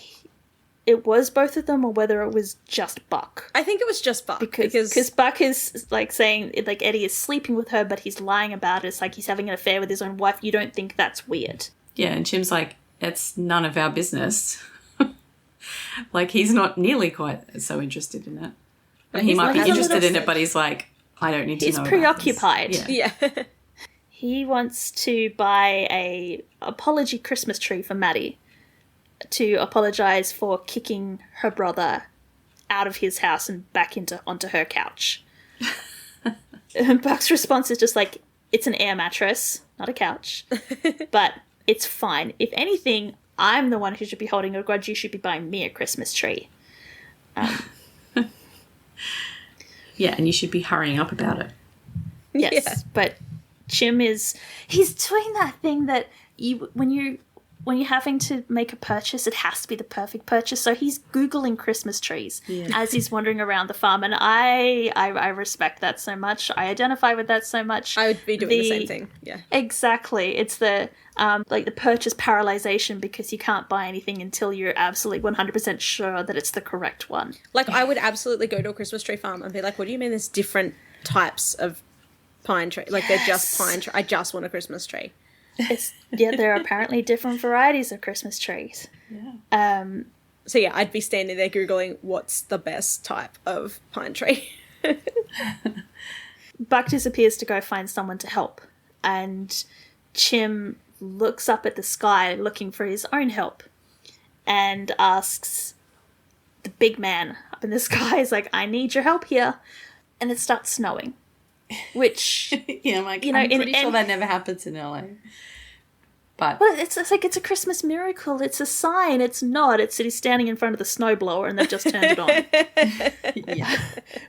it was both of them or whether it was just Buck. I think it was just Buck. Because Buck is like saying, like, Eddie is sleeping with her, but he's lying about it. It's like he's having an affair with his own wife. You don't think that's weird. Yeah, and Chim's like, it's none of our business. Like, he's not nearly quite so interested in it. But he might be interested in it, but he's like, I don't need to know. He's preoccupied. Yeah. He wants to buy a apology Christmas tree for Maddie to apologise for kicking her brother out of his house and back onto her couch. And Buck's response is just like, it's an air mattress, not a couch, but it's fine. If anything, I'm the one who should be holding a grudge. You should be buying me a Christmas tree. Yeah, and you should be hurrying up about it. Yes, Yeah. but Chim he's doing that thing that when you're having to make a purchase, it has to be the perfect purchase. So he's Googling Christmas trees as he's wandering around the farm. And I respect that so much. I identify with that so much. I would be doing the same thing. Yeah. Exactly. It's the the purchase paralyzation because you can't buy anything until you're absolutely 100% sure that it's the correct one. Like, I would absolutely go to a Christmas tree farm and be like, what do you mean there's different types of pine tree? Like, they're just pine tree. I just want a Christmas tree. There are apparently different varieties of Christmas trees. Yeah. So yeah, I'd be standing there Googling what's the best type of pine tree. Buck disappears to go find someone to help, and Chim looks up at the sky looking for his own help and asks the big man up in the sky, is like, I need your help here. And it starts snowing, which... Yeah, I'm like, you know, I'm pretty sure that never happens in LA. But Well, it's like it's a Christmas miracle. It's a sign. It's not. It's that he's standing in front of the snowblower and they've just turned it on, yeah.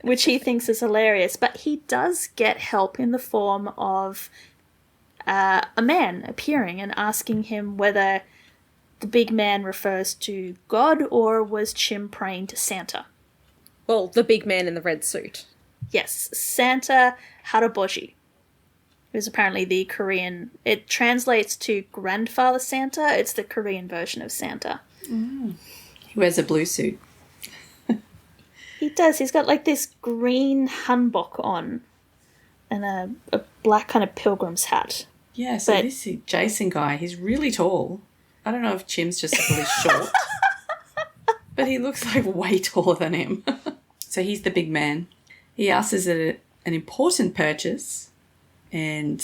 which he thinks is hilarious. But he does get help in the form of a man appearing and asking him whether the big man refers to God or was Chim praying to Santa. Well, the big man in the red suit. Yes, Santa Hareboji. Who's apparently the Korean... It translates to Grandfather Santa. It's the Korean version of Santa. He wears a blue suit. He does. He's got like this green hanbok on and a black kind of pilgrim's hat. Yeah, so But- this Jason guy, he's really tall. I don't know if Chim's just really short. But he looks like way taller than him. So he's the big man. He asks, is it an important purchase? And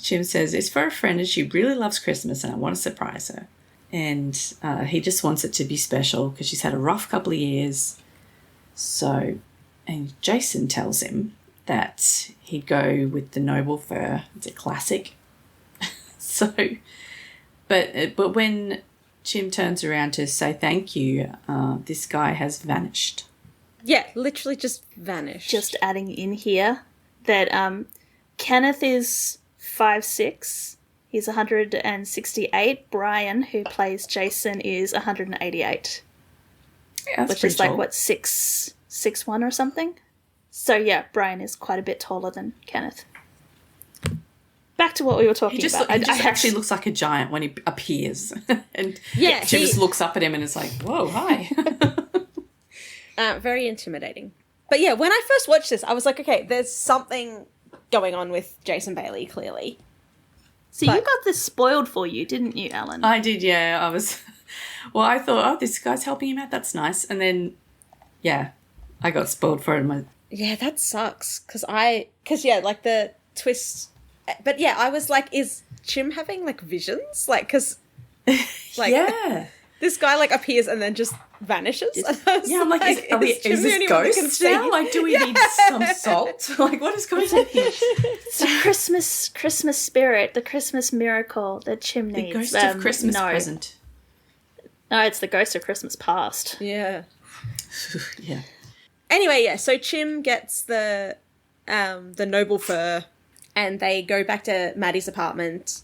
Chim says, it's for a friend and she really loves Christmas and I want to surprise her. And he just wants it to be special because she's had a rough couple of years. So, and Jason tells him that he'd go with the noble fir. It's a classic. So, but when Chim turns around to say thank you, this guy has vanished. Yeah, literally just vanished. Just adding in here that Kenneth is 5'6". He's 168. Brian, who plays Jason, is 188. Yeah, which is like, what, 6'1" or something? So, yeah, Brian is quite a bit taller than Kenneth. Back to what we were talking about. He just actually looks like a giant when he appears. And Yeah, Chim just looks up at him and is like, whoa, hi. Very intimidating. But yeah, when I first watched this, I was like, okay, there's something going on with Jason Bailey, clearly. So you got this spoiled for you, didn't you, Ellen? I did, yeah. I thought, oh, this guy's helping him out. That's nice. And then, yeah, I got spoiled for it. Yeah, that sucks. Because like the twist. But yeah, I was like, is Chim having like visions? Like, because, like, yeah. This guy like appears and then just vanishes. Yeah, I'm like, is this ghosts now? Like, do we need some salt? Like, what is going on here? It's a Christmas spirit, the Christmas miracle that Chim needs. The ghost of Christmas present. No, it's the ghost of Christmas past. Yeah. Yeah. Anyway, yeah, so Chim gets the noble fur and they go back to Maddie's apartment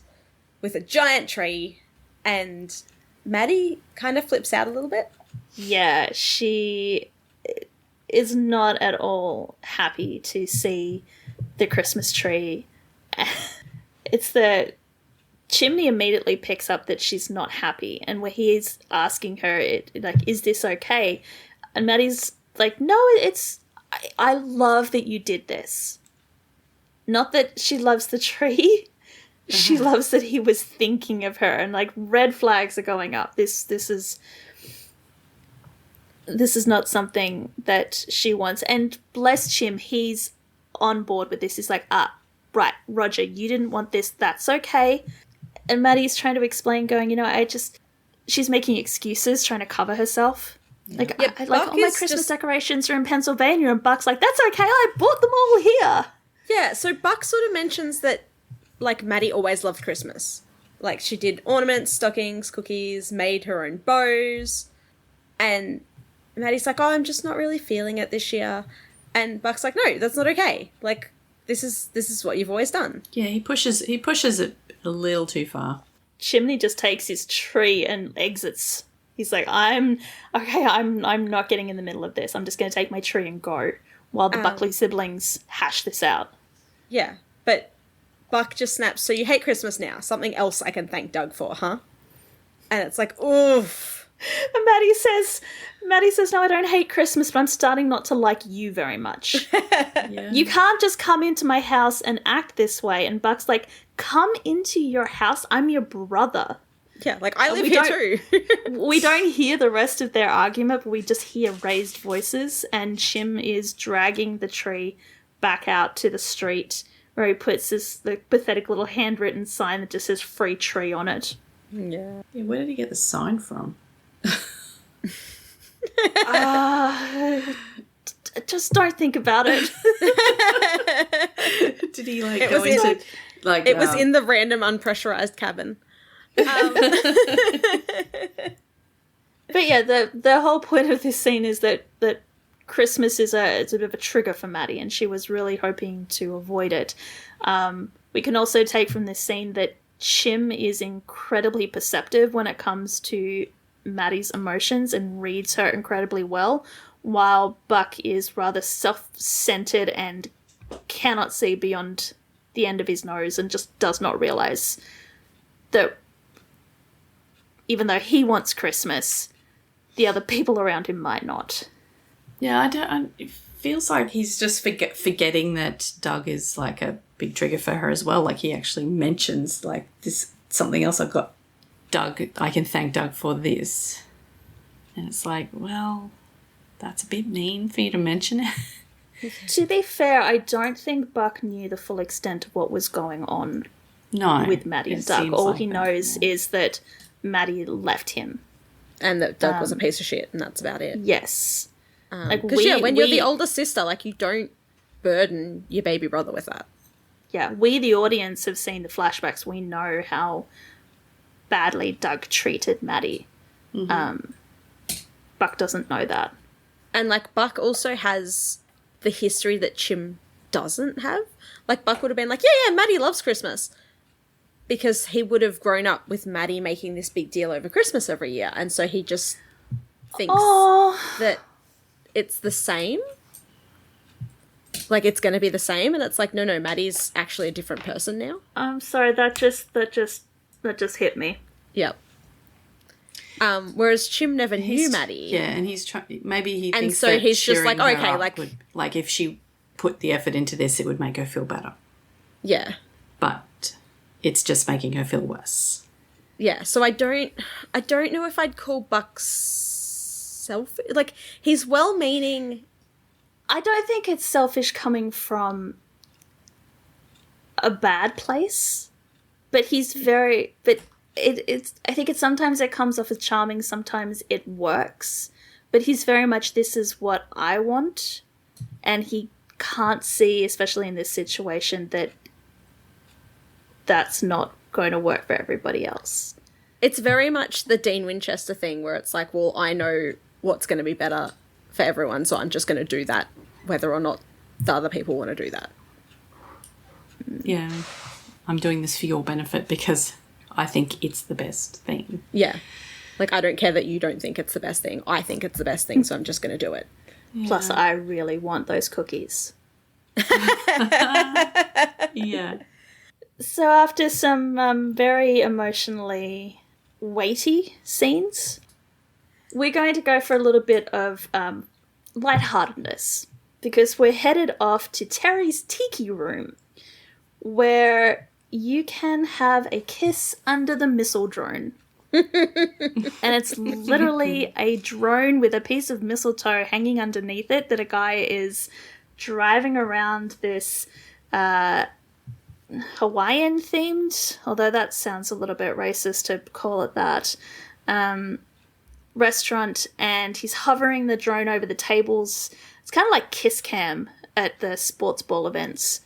with a giant tree, and Maddie kind of flips out a little bit. Yeah, she is not at all happy to see the Christmas tree. It's the Chimney immediately picks up that she's not happy, and where he's asking her, is this okay? And Maddie's like, no, I love that you did this. Not that she loves the tree. She loves that he was thinking of her, and like red flags are going up. This is not something that she wants. And bless Chim, he's on board with this. He's like, right, Roger, you didn't want this. That's okay. And Maddie's trying to explain, going, she's making excuses, trying to cover herself. Yeah. All my Christmas decorations are in Pennsylvania, and Buck's like, that's okay, I bought them all here. Yeah, so Buck sort of mentions that, like, Maddie always loved Christmas. Like, she did ornaments, stockings, cookies, made her own bows. And Maddie's like, oh, I'm just not really feeling it this year. And Buck's like, no, that's not okay. Like, this is what you've always done. Yeah, he pushes it a little too far. Chimney just takes his tree and exits. He's like, I'm not getting in the middle of this. I'm just going to take my tree and go while the Buckley siblings hash this out. Yeah, but Buck just snaps, so you hate Christmas now. Something else I can thank Doug for, huh? And it's like, oof. And Maddie says, no, I don't hate Christmas, but I'm starting not to like you very much. Yeah. You can't just come into my house and act this way. And Buck's like, come into your house. I'm your brother. Yeah, like, I live here too. We don't hear the rest of their argument, but we just hear raised voices, and Chim is dragging the tree back out to the street, where he puts the pathetic little handwritten sign that just says free tree on it. Yeah. Where did he get the sign from? Just don't think about it. Did he go into it was in the random unpressurized cabin. But yeah, the whole point of this scene is that Christmas is a bit of a trigger for Maddie, and she was really hoping to avoid it. We can also take from this scene that Chim is incredibly perceptive when it comes to Maddie's emotions and reads her incredibly well, while Buck is rather self-centered and cannot see beyond the end of his nose and just does not realize that even though he wants Christmas, the other people around him might not. Yeah, it feels like he's just forgetting that Doug is like a big trigger for her as well. Like, he actually mentions like this something else. I've got Doug. I can thank Doug for this, and it's like, well, that's a bit mean for you to mention it. To be fair, I don't think Buck knew the full extent of what was going on with Maddie and Doug. All he knows is that Maddie left him. And that Doug was a piece of shit, and that's about it. Yes. Because, when you're the older sister, like, you don't burden your baby brother with that. we, the audience, have seen the flashbacks. We know how badly Doug treated Maddie. Buck doesn't know that. And, like, Buck also has the history that Chim doesn't have. Like, Buck would have been like, yeah, Maddie loves Christmas. Because he would have grown up with Maddie making this big deal over Christmas every year. And so he just thinks that it's the same. Like, it's going to be the same. And it's like, no, Maddie's actually a different person now. I'm sorry, that just hit me. Yep. Whereas Chim never knew Maddie. Yeah, and he's trying. Maybe he thinks and so that he's just like, cheering okay, her up like, like if she put the effort into this, it would make her feel better. Yeah, but it's just making her feel worse. Yeah, so I don't know if I'd call Buck selfish. Like, he's well-meaning. I don't think it's selfish coming from a bad place, but he's very. But it's. I think it sometimes it comes off as charming. Sometimes it works, but he's very much, this is what I want, and he can't see, especially in this situation, that that's not going to work for everybody else. It's very much the Dean Winchester thing where it's like, well, I know what's going to be better for everyone, so I'm just going to do that, whether or not the other people want to do that. Yeah, I'm doing this for your benefit because I think it's the best thing. Yeah. Like, I don't care that you don't think it's the best thing. I think it's the best thing, so I'm just going to do it. Yeah. Plus, I really want those cookies. Yeah. So after some very emotionally weighty scenes, we're going to go for a little bit of lightheartedness, because we're headed off to Terry's tiki room, where you can have a kiss under the missile drone. And it's literally a drone with a piece of mistletoe hanging underneath it that a guy is driving around this Hawaiian themed, although that sounds a little bit racist to call it that, restaurant, and he's hovering the drone over the tables. It's kind of like kiss cam at the sports ball events.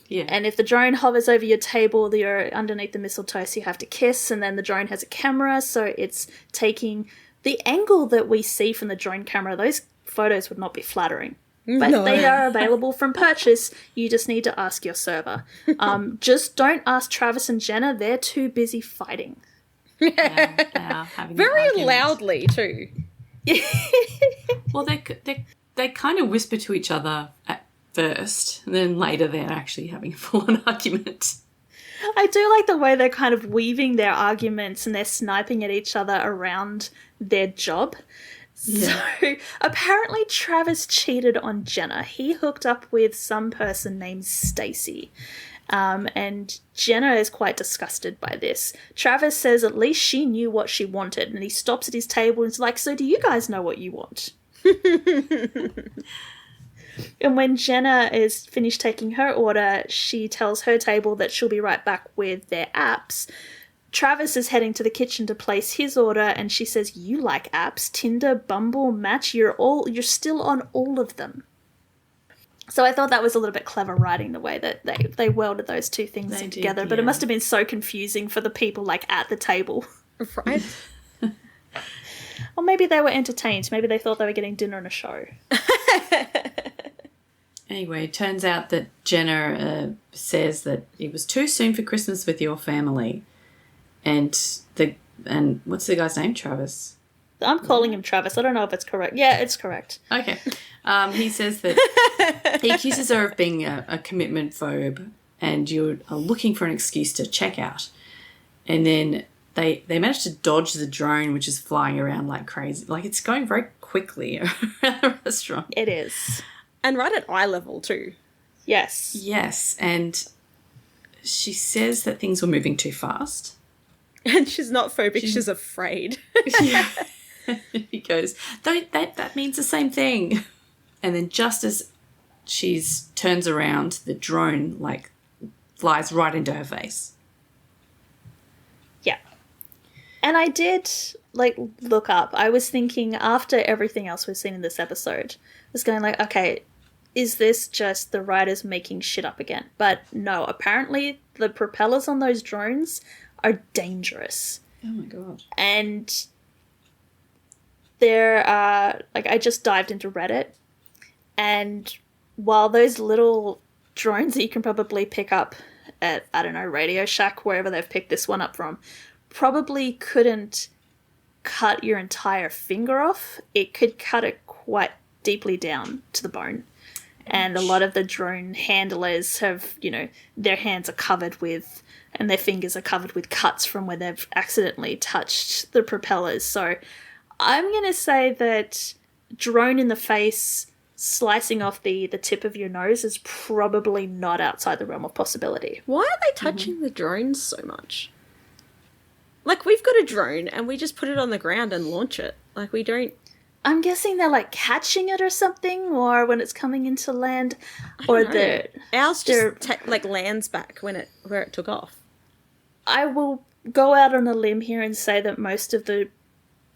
Yeah. And if the drone hovers over your table, you're underneath the mistletoe, so you have to kiss, and then the drone has a camera, so it's taking the angle that we see from the drone camera. Those photos would not be flattering. But they are available from purchase. You just need to ask your server. Just don't ask Travis and Jenna. They're too busy fighting. They are having Very an argument. loudly, too. Well, they kind of whisper to each other at first, and then later they're actually having a full-on argument. I do like the way they're kind of weaving their arguments and they're sniping at each other around their job. Yeah. So apparently Travis cheated on Jenna. He hooked up with some person named Stacy. And Jenna is quite disgusted by this. Travis says at least she knew what she wanted, and he stops at his table and is like, so do you guys know what you want? And when Jenna is finished taking her order, she tells her table that she'll be right back with their apps. Travis is heading to the kitchen to place his order, and she says, you like apps, Tinder, Bumble, Match, you're still on all of them. So I thought that was a little bit clever writing, the way that they welded those two things together. But it must have been so confusing for the people like at the table. Right. Or maybe they were entertained. Maybe they thought they were getting dinner and a show. Anyway, it turns out that Jenna says that it was too soon for Christmas with your family. And what's the guy's name? Travis. I'm calling him Travis. I don't know if it's correct. Yeah, it's correct. Okay. He says that he accuses her of being a commitment phobe, and you are looking for an excuse to check out. And then they manage to dodge the drone, which is flying around like crazy. Like, it's going very quickly around the restaurant. It is. And right at eye level, too. Yes. Yes, and she says that things were moving too fast. And she's not phobic, she's afraid. Yeah. He goes, that means the same thing. And then just as she turns around, the drone, like, flies right into her face. Yeah. And I did, like, look up. I was thinking, after everything else we've seen in this episode, I was going like, okay, is this just the writers making shit up again? But no, apparently the propellers on those drones are dangerous. Oh my god. And there are, like, I just dived into Reddit, and while those little drones that you can probably pick up at, I don't know, Radio Shack, wherever they've picked this one up from, probably couldn't cut your entire finger off, it could cut it quite deeply down to the bone. And a lot of the drone handlers have, you know, their hands are covered with, and their fingers are covered with cuts from where they've accidentally touched the propellers. So I'm going to say that drone in the face, slicing off the tip of your nose is probably not outside the realm of possibility. Why are they touching the drones so much? Like, we've got a drone and we just put it on the ground and launch it. Like, we don't... I'm guessing they're, like, catching it or something, or when it's coming into land, or the... Ours just, lands back where it took off. I will go out on a limb here and say that most of the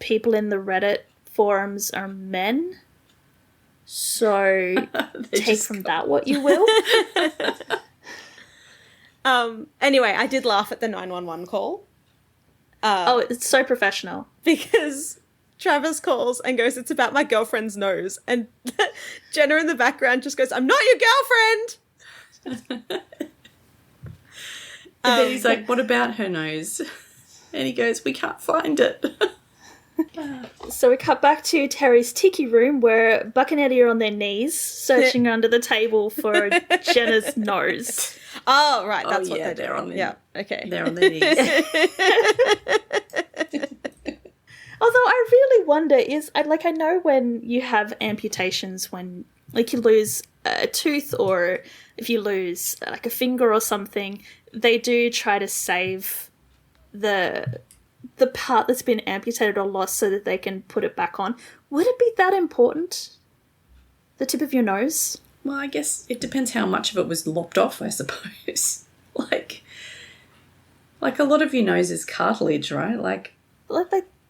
people in the Reddit forums are men. So take from that what you will. Anyway, I did laugh at the 911 call. It's so professional. Because Travis calls and goes, "It's about my girlfriend's nose." And Jenna in the background just goes, "I'm not your girlfriend!" And then he's like, "What about her nose?" And he goes, "We can't find it." So we cut back to Terry's tiki room where Buck and Eddie are on their knees searching under the table for Jenna's nose. Oh, right, that's what they're doing. On their, yeah, okay. They're on their knees. Although I really wonder I know when you have amputations, when like you lose a tooth or if you lose like a finger or something, they do try to save the part that's been amputated or lost so that they can put it back on. Would it be that important? The tip of your nose? Well, I guess it depends how much of it was lopped off, I suppose. like a lot of your nose is cartilage, right? Like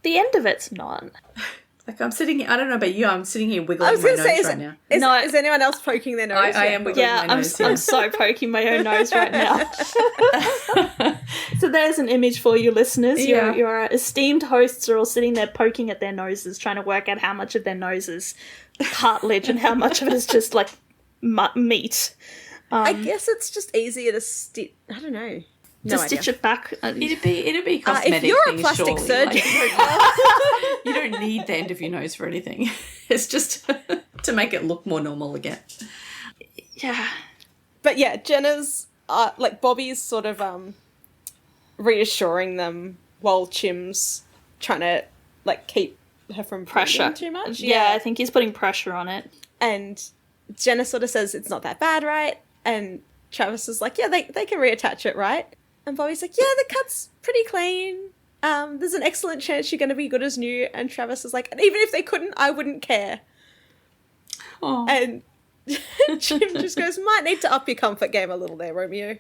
the end of it's not. Like I'm sitting here, I don't know about you, I'm sitting here wiggling I was my going to say, nose right now. Is anyone else poking their nose? I am wiggling my nose. I'm so poking my own nose right now. So there's an image for you listeners. Yeah. Your esteemed hosts are all sitting there poking at their noses, trying to work out how much of their nose is cartilage and how much of it is just like meat. I guess it's just easier to stitch. I don't know. To stitch it back. It'd be cosmetic. If you're a things, plastic surely. surgeon, You don't need the end of your nose for anything. It's just to make it look more normal again. Yeah. But yeah, Jenna's Bobby's sort of reassuring them while Chim's trying to keep her from breathing too much. Yeah, I think he's putting pressure on it. And Jenna sort of says it's not that bad, right? And Travis is like, yeah, they can reattach it, right? And Bobby's like, yeah, the cut's pretty clean. There's an excellent chance you're going to be good as new. And Travis is like, and even if they couldn't, I wouldn't care. Oh. And Jim just goes, might need to up your comfort game a little there, Romeo.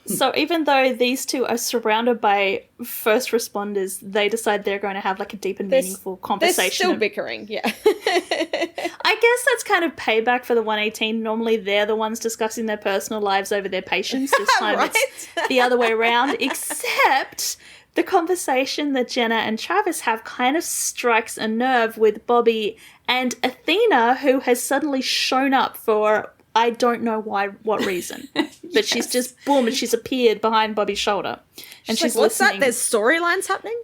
So even though these two are surrounded by first responders, they decide they're going to have a deep and meaningful conversation. They're still bickering, yeah. I guess that's kind of payback for the 118. Normally they're the ones discussing their personal lives over their patients. This time right? It's the other way around, except the conversation that Jenna and Travis have kind of strikes a nerve with Bobby and Athena, who has suddenly shown up for... I don't know what reason. But she's just, boom, and she's appeared behind Bobby's shoulder. And she's what's listening. that? There's storylines happening?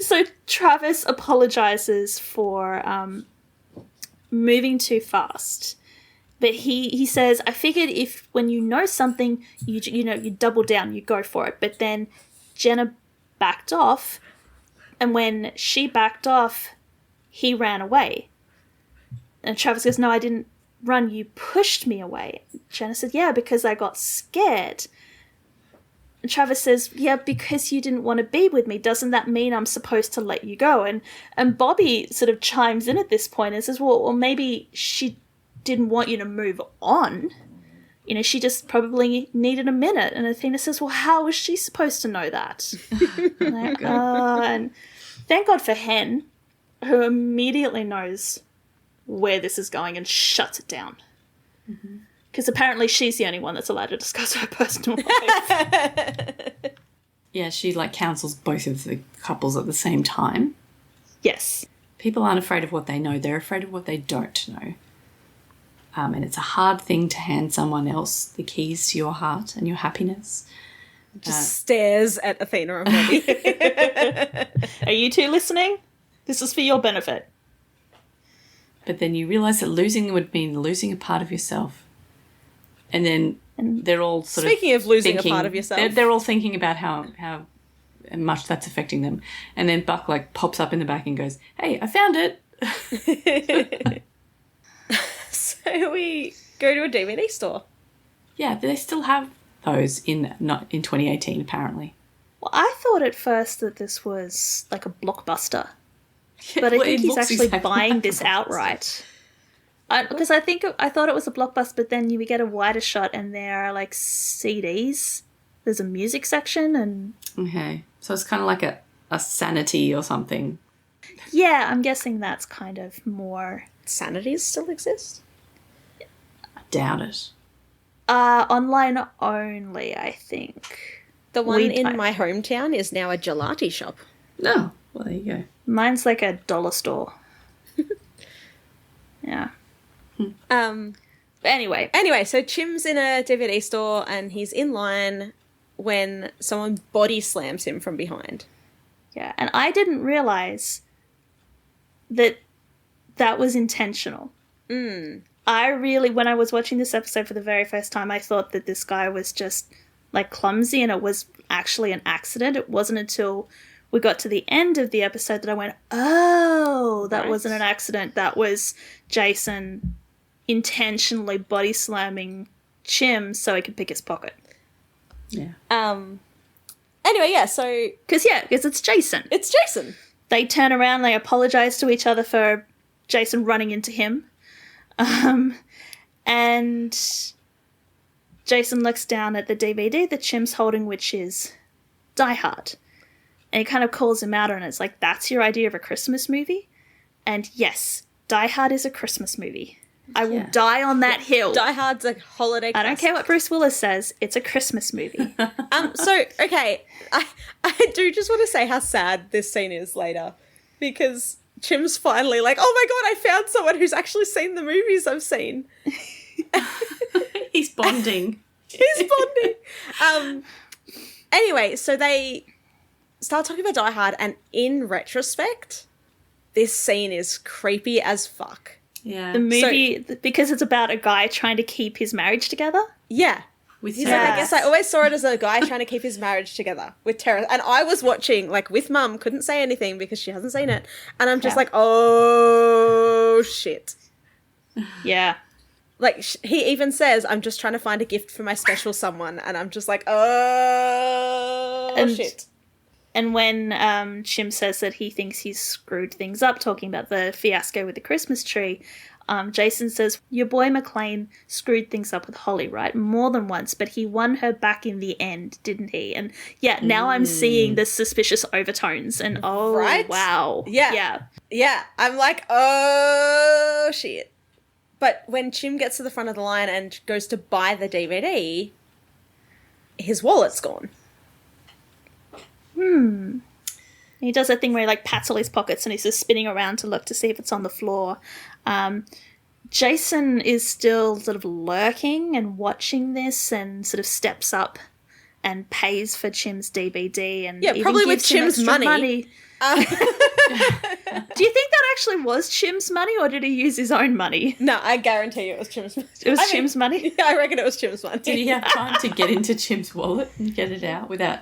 So Travis apologizes for moving too fast. But he says, I figured if when you know something, you double down, you go for it. But then Jenna backed off. And when she backed off, he ran away. And Travis goes, no, I didn't run. You pushed me away. Jenna said, yeah, because I got scared. And Travis says, yeah, because you didn't want to be with me. Doesn't that mean I'm supposed to let you go? And Bobby sort of chimes in at this point and says, well, maybe she didn't want you to move on. She just probably needed a minute. And Athena says, well, how was she supposed to know that? And thank God for Hen. who immediately knows where this is going and shuts it down. Because apparently she's the only one that's allowed to discuss her personal life. Yeah, she like counsels both of the couples at the same time. Yes. People aren't afraid of what they know. They're afraid of what they don't know. And it's a hard thing to hand someone else the keys to your heart and your happiness. Just stares at Athena and Bobby. Are you two listening? This is for your benefit. But then you realise that losing would mean losing a part of yourself. And then they're all sort Speaking of losing thinking, a part of yourself. They're all thinking about how much that's affecting them. And then Buck like pops up in the back and goes, "Hey, I found it." So we go to a DVD store. Yeah, they still have those not in 2018 apparently. Well, I thought at first that this was like a Blockbuster. But Well, I think it he's looks actually exactly buying like a this Blockbuster. outright. Because I thought it was a Blockbuster, but then we get a wider shot and there are like CDs. There's a music section and... Okay. So it's kind of like a Sanity or something. Yeah, I'm guessing that's kind of more... Sanities still exist? I doubt it. Online only, I think. The one Weed in type. my hometown is now a gelati shop. No. Well, there you go. Mine's like a dollar store. Yeah. But anyway, So Chim's in a DVD store and he's in line when someone body slams him from behind. yeah, and I didn't realize that was intentional. I really, when I was watching this episode for the very first time, I thought that this guy was just like clumsy and it was actually an accident. It wasn't until we got to the end of the episode that I went, oh, that Right. wasn't an accident. That was Jason intentionally body slamming Chim so he could pick his pocket. Yeah. Anyway, yeah, so Because it's Jason. it's Jason. They turn around, they apologize to each other for Jason running into him. And Jason looks down at the DVD that Chim's holding, which is Die Hard. And he kind of calls him out on it. It's like, that's your idea of a Christmas movie? And yes, Die Hard is a Christmas movie. I will Yeah. die on that hill. Die Hard's a holiday I don't care what Bruce Willis says. It's a Christmas movie. So, okay, I do just want to say how sad this scene is later. Because Chim's finally like, oh my god, I found someone who's actually seen the movies I've seen. He's bonding. He's bonding. Anyway, so they start talking about Die Hard, and in retrospect, this scene is creepy as fuck. Yeah. The movie, because it's about a guy trying to keep his marriage together. Yeah. With He's terrorists. like, I guess I always saw it as a guy trying to keep his marriage together with terrorists. And I was watching, like, with Mum, couldn't say anything because she hasn't seen it. And I'm just Yeah. like, oh, shit. Yeah. Like, he even says, I'm just trying to find a gift for my special someone. And I'm just like, oh, And- shit. And when Chim says that he thinks he's screwed things up, talking about the fiasco with the Christmas tree, Jason says, your boy McLean screwed things up with Holly, right? More than once, but he won her back in the end, didn't he? And yeah, now I'm seeing the suspicious overtones and oh, Right? wow. Yeah. Yeah. Yeah, I'm like, oh, shit. But when Chim gets to the front of the line and goes to buy the DVD, his wallet's gone. He does that thing where he like pats all his pockets and he's just spinning around to look to see if it's on the floor. Jason is still sort of lurking and watching this and sort of steps up and pays for Chim's DVD and Yeah, even probably with gives him Chim's extra money. Do you think that actually was Chim's money or did he use his own money? No, I guarantee you it was Chim's money. It was Chim's money? Yeah, I reckon it was Chim's money. Did he have time to get into Chim's wallet and get it out without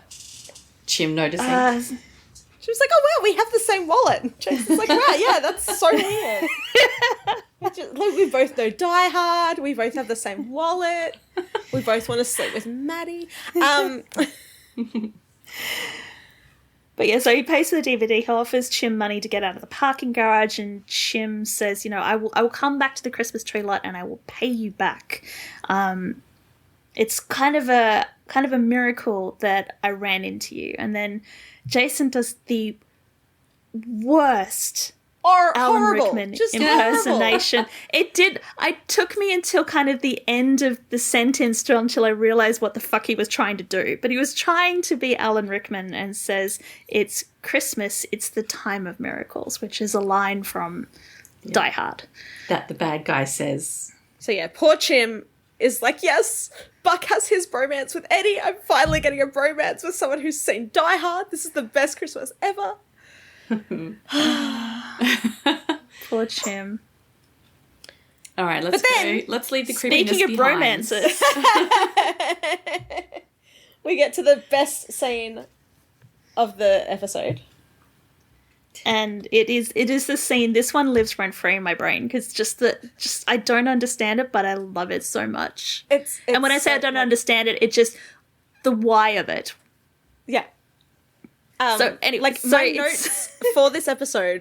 Chim noticing? She was like, oh, wow, we have the same wallet. And Jason's like, wow, yeah, that's so weird. We both know Die Hard. We both have the same wallet. We both want to sleep with Maddie. But yeah, so he pays for the DVD. He offers Chim money to get out of the parking garage, and Chim says, you know, I will come back to the Christmas tree lot and I will pay you back. It's kind of a miracle that I ran into you. And then Jason does the worst Or Alan horrible. Rickman Just impersonation. It took me until kind of the end of the sentence until I realized what the fuck he was trying to do. But he was trying to be Alan Rickman and says, it's Christmas, it's the time of miracles, which is a line from Die Hard. That the bad guy says. So yeah, poor Chim is like, yes, Buck has his bromance with Eddie. I'm finally getting a bromance with someone who's seen Die Hard. This is the best Christmas ever. Poor Chim. All right, let's go. Let's leave the creepiness Speaking of behind. bromances, We get to the best scene of the episode. and it is the scene. This one lives rent free in my brain because just I don't understand it, but I love it so much. It's And when I say I don't understand it, it's just the why of it. Yeah. So anyway, like so my it's- notes for this episode,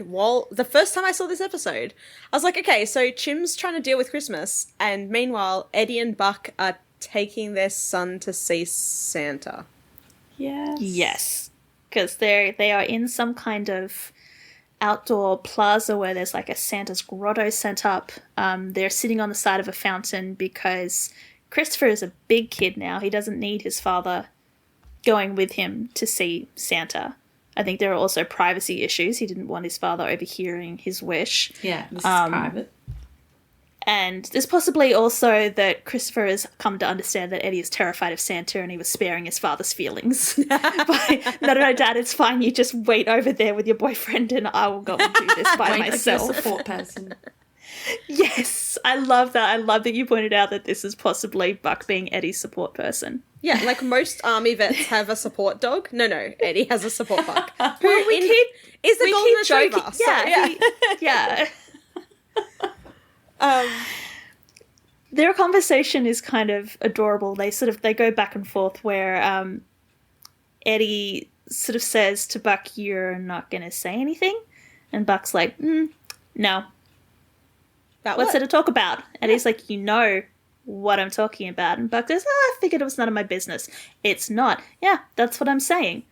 the first time I saw this episode, I was like, okay, so Chim's trying to deal with Christmas, and meanwhile, Eddie and Buck are taking their son to see Santa. Yes, because they are in some kind of outdoor plaza where there's like a Santa's grotto set up. They're sitting on the side of a fountain because Christopher is a big kid now. He doesn't need his father going with him to see Santa. I think there are also privacy issues. He didn't want his father overhearing his wish. Yeah, this is private. And there's possibly also that Christopher has come to understand that Eddie is terrified of Santa and he was sparing his father's feelings. No, Dad, it's fine. You just wait over there with your boyfriend and I will go and do this by Wait, myself. like a support person. Yes, I love that. I love that you pointed out that this is possibly Buck being Eddie's support person. Yeah, like most army vets have a support dog. No, Eddie has a support Buck. Well, we is the golden keep joking. retriever. So, Yeah. Their conversation is kind of adorable. They go back and forth where Eddie sort of says to Buck, "You're not going to say anything," and Buck's like, "No. What's there to talk about?" And he's like, "You know what I'm talking about." And Buck says, "I figured it was none of my business." It's not. Yeah, that's what I'm saying.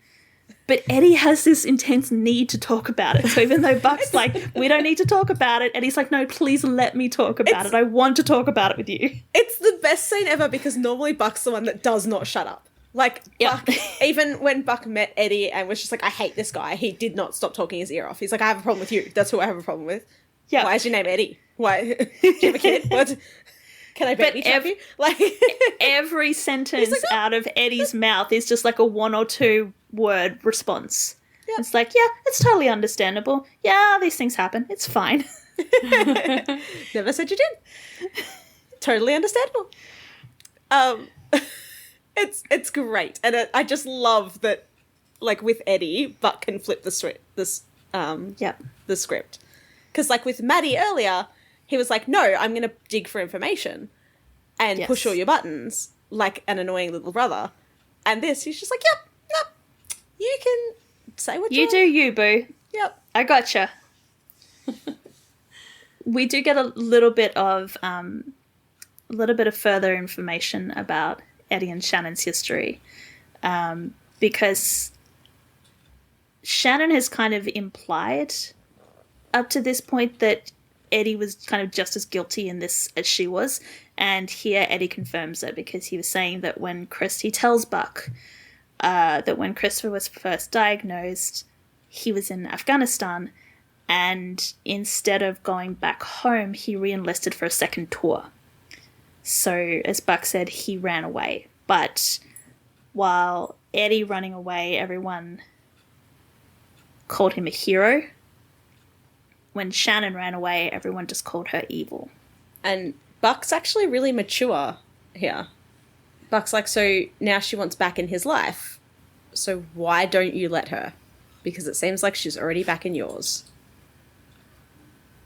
But Eddie has this intense need to talk about it. So even though Buck's like, "We don't need to talk about it," Eddie's like, "No, please let me talk about it. I want to talk about it with you." It's the best scene ever because normally Buck's the one that does not shut up. Like, Buck, even when Buck met Eddie and was just like, "I hate this guy," he did not stop talking his ear off. He's like, "I have a problem with you. That's who I have a problem with." Yeah. Why is your name Eddie? Why? Do you have a kid? What? Can I baby trap you? Like every sentence out of Eddie's mouth is just like a 1 or 2 word response. Yep. It's like, yeah, it's totally understandable. Yeah, these things happen. It's fine. Never said you did. Totally understandable. It's great, and I just love that. Like with Eddie, Buck can flip the script. The script, because like with Maddie earlier, he was like, "No, I'm going to dig for information and push all your buttons like an annoying little brother." And this, he's just like, "Yep, you can say what you do, you boo. Yep, I gotcha." We do get a little bit of further information about Eddie and Shannon's history, because Shannon has kind of implied up to this point that Eddie was kind of just as guilty in this as she was, and here Eddie confirms it because he was saying that he tells Buck that when Christopher was first diagnosed, he was in Afghanistan, and instead of going back home, he re-enlisted for a second tour. So, as Buck said, he ran away. But while Eddie running away, everyone called him a hero. When Shannon ran away, everyone just called her evil. And Buck's actually really mature here. Buck's like, so now she wants back in his life. So why don't you let her? Because it seems like she's already back in yours.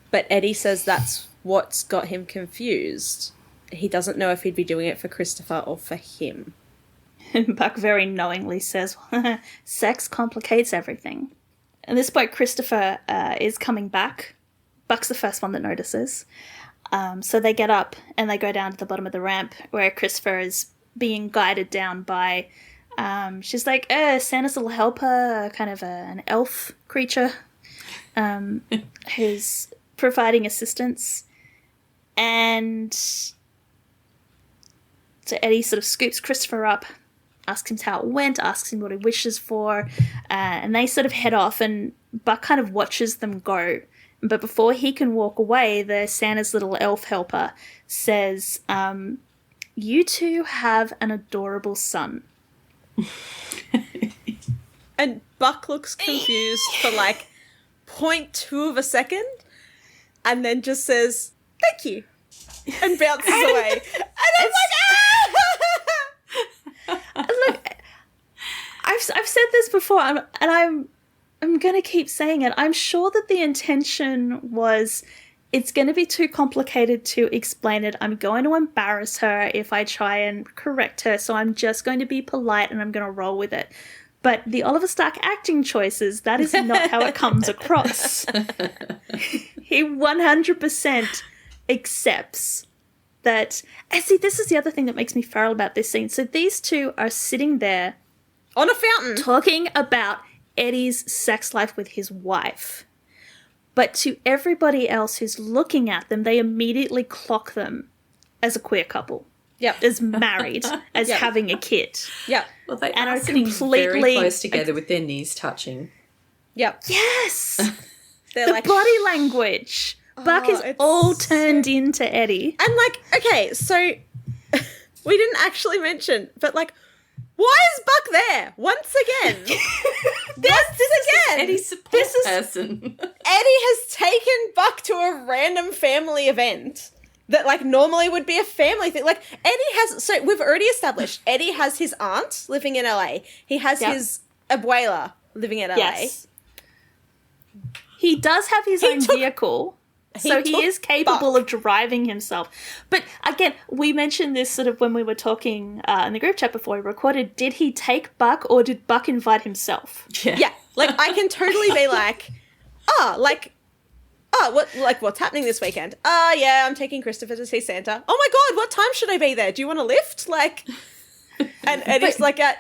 But Eddie says that's what's got him confused. He doesn't know if he'd be doing it for Christopher or for him. And Buck very knowingly says, sex complicates everything. At this point, Christopher is coming back. Buck's the first one that notices. So they get up and they go down to the bottom of the ramp where Christopher is being guided down by, she's like, Santa's little helper, kind of an elf creature. who's providing assistance. And so Eddie sort of scoops Christopher up, asks him how it went, asks him what he wishes for, and they sort of head off, and Buck kind of watches them go. But before he can walk away, the Santa's little elf helper says, you two have an adorable son. And Buck looks confused for like 0.2 of a second and then just says, thank you, and bounces away. And I'm like, ah! Look, I've said this before, and I'm going to keep saying it. I'm sure that the intention was, it's going to be too complicated to explain it. I'm going to embarrass her if I try and correct her, so I'm just going to be polite and I'm going to roll with it. But the Oliver Stark acting choices, that is not how it comes across. He 100% accepts that. And see, this is the other thing that makes me feral about this scene. So these two are sitting there On a fountain. talking about Eddie's sex life with his wife. But to everybody else who's looking at them, they immediately clock them as a queer couple. Yep. As married, as Yep. having a kid. Yep. Well, they And are are sitting completely- very close together with their knees touching. Yep. Yes! They're The like, body language. Buck is it's all so- turned into Eddie. And like, okay, so we didn't actually mention, but like, why is Buck there? Once again. Eddie's support person. Eddie has taken Buck to a random family event that like normally would be a family thing. Like Eddie has, so we've already established Eddie has his aunt living in LA. He has Yep. his abuela living in LA. Yes. He does have his own vehicle, so he took is capable Buck. of driving himself. But again, we mentioned this sort of when we were talking in the group chat before we recorded. Did he take Buck, or did Buck invite himself? Yeah, like I can totally be like, what's happening this weekend? Yeah, I'm taking Christopher to see Santa. Oh my god, what time should I be there? Do you want a lift? Like, and Eddie's like, yeah,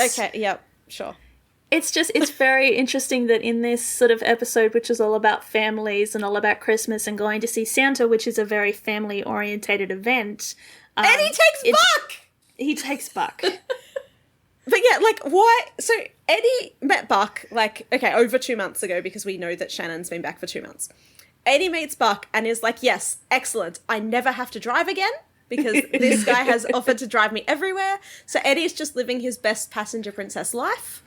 okay, yeah, sure. It's very interesting that in this sort of episode, which is all about families and all about Christmas and going to see Santa, which is a very family-orientated event. Eddie takes Buck! He takes Buck. But yeah, like, why? So Eddie met Buck, like, okay, over 2 months ago, because we know that Shannon's been back for 2 months. Eddie meets Buck and is like, yes, excellent. I never have to drive again because this guy has offered to drive me everywhere. So Eddie's just living his best passenger princess life.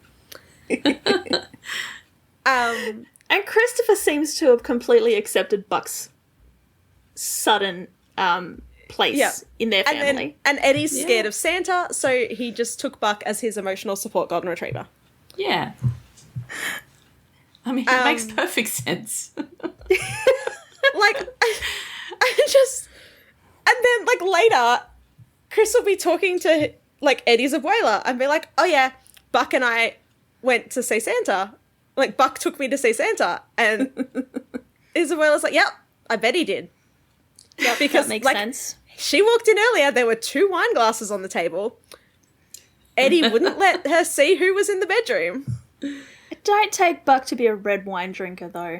And Christopher seems to have completely accepted Buck's sudden place in their family. And Eddie's scared of Santa, so he just took Buck as his emotional support golden retriever. Yeah. I mean, it makes perfect sense. Like, I just... And then, like, later, Chris will be talking to, like, Eddie's abuela and be like, oh, yeah, Buck and I went to see Santa. Like, Buck took me to see Santa. And his abuela's like, yep, I bet he did. Yeah, because, that makes like, sense. She walked in earlier, there were 2 wine glasses on the table. Eddie wouldn't let her see who was in the bedroom. I don't take Buck to be a red wine drinker, though.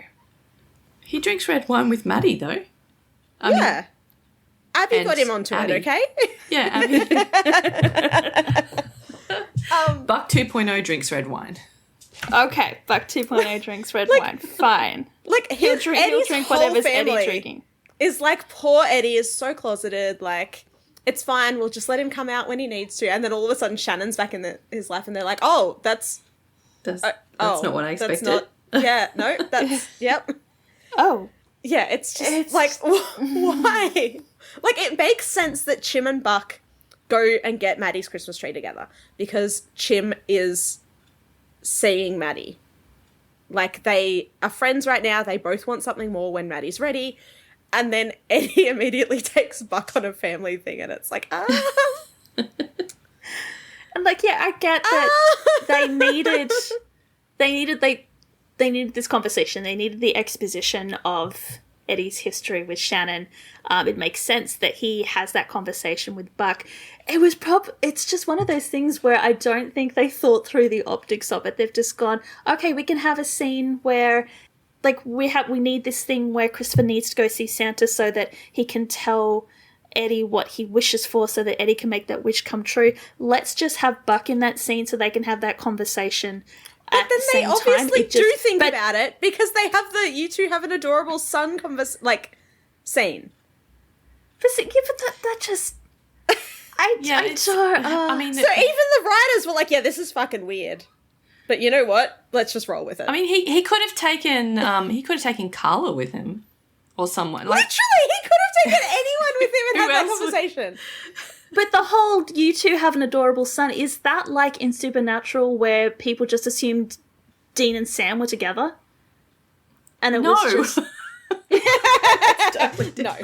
He drinks red wine with Maddie, though. I mean, Yeah. Abby and got him onto Abby. it, okay? yeah. I mean, Buck 2.0 drinks red wine. Okay, Buck 2.0 drinks red wine. Fine. Like, He'll his, drink Eddie's whole whatever's family Eddie drinking. is like, poor Eddie is so closeted, like, it's fine, we'll just let him come out when he needs to. And then all of a sudden Shannon's back in his life and they're like, oh, that's That's not what I expected. No, that's, yep. Oh. Yeah, it's just like, why? Like, it makes sense that Chim and Buck go and get Maddie's Christmas tree together because Chim is seeing Maddie. Like, they are friends right now. They both want something more when Maddie's ready. And then Eddie immediately takes Buck on a family thing and it's like, And like, yeah, I get that they needed this conversation. They needed the exposition of Eddie's history with Shannon. It makes sense that he has that conversation with Buck. It's just one of those things where I don't think they thought through the optics of it. They've just gone, okay, we can have a scene where like, we need this thing where Christopher needs to go see Santa so that he can tell Eddie what he wishes for so that Eddie can make that wish come true. Let's just have Buck in that scene so they can have that conversation. But then they obviously do think about it because they have you two have an adorable son scene. But that just... I mean, so even the writers were like, yeah, this is fucking weird. But you know what? Let's just roll with it. I mean, he could have taken Carla with him or someone. Literally, he could have taken anyone with him and had that conversation. But the whole you two have an adorable son, is that like in Supernatural where people just assumed Dean and Sam were together? And it was just... totally no.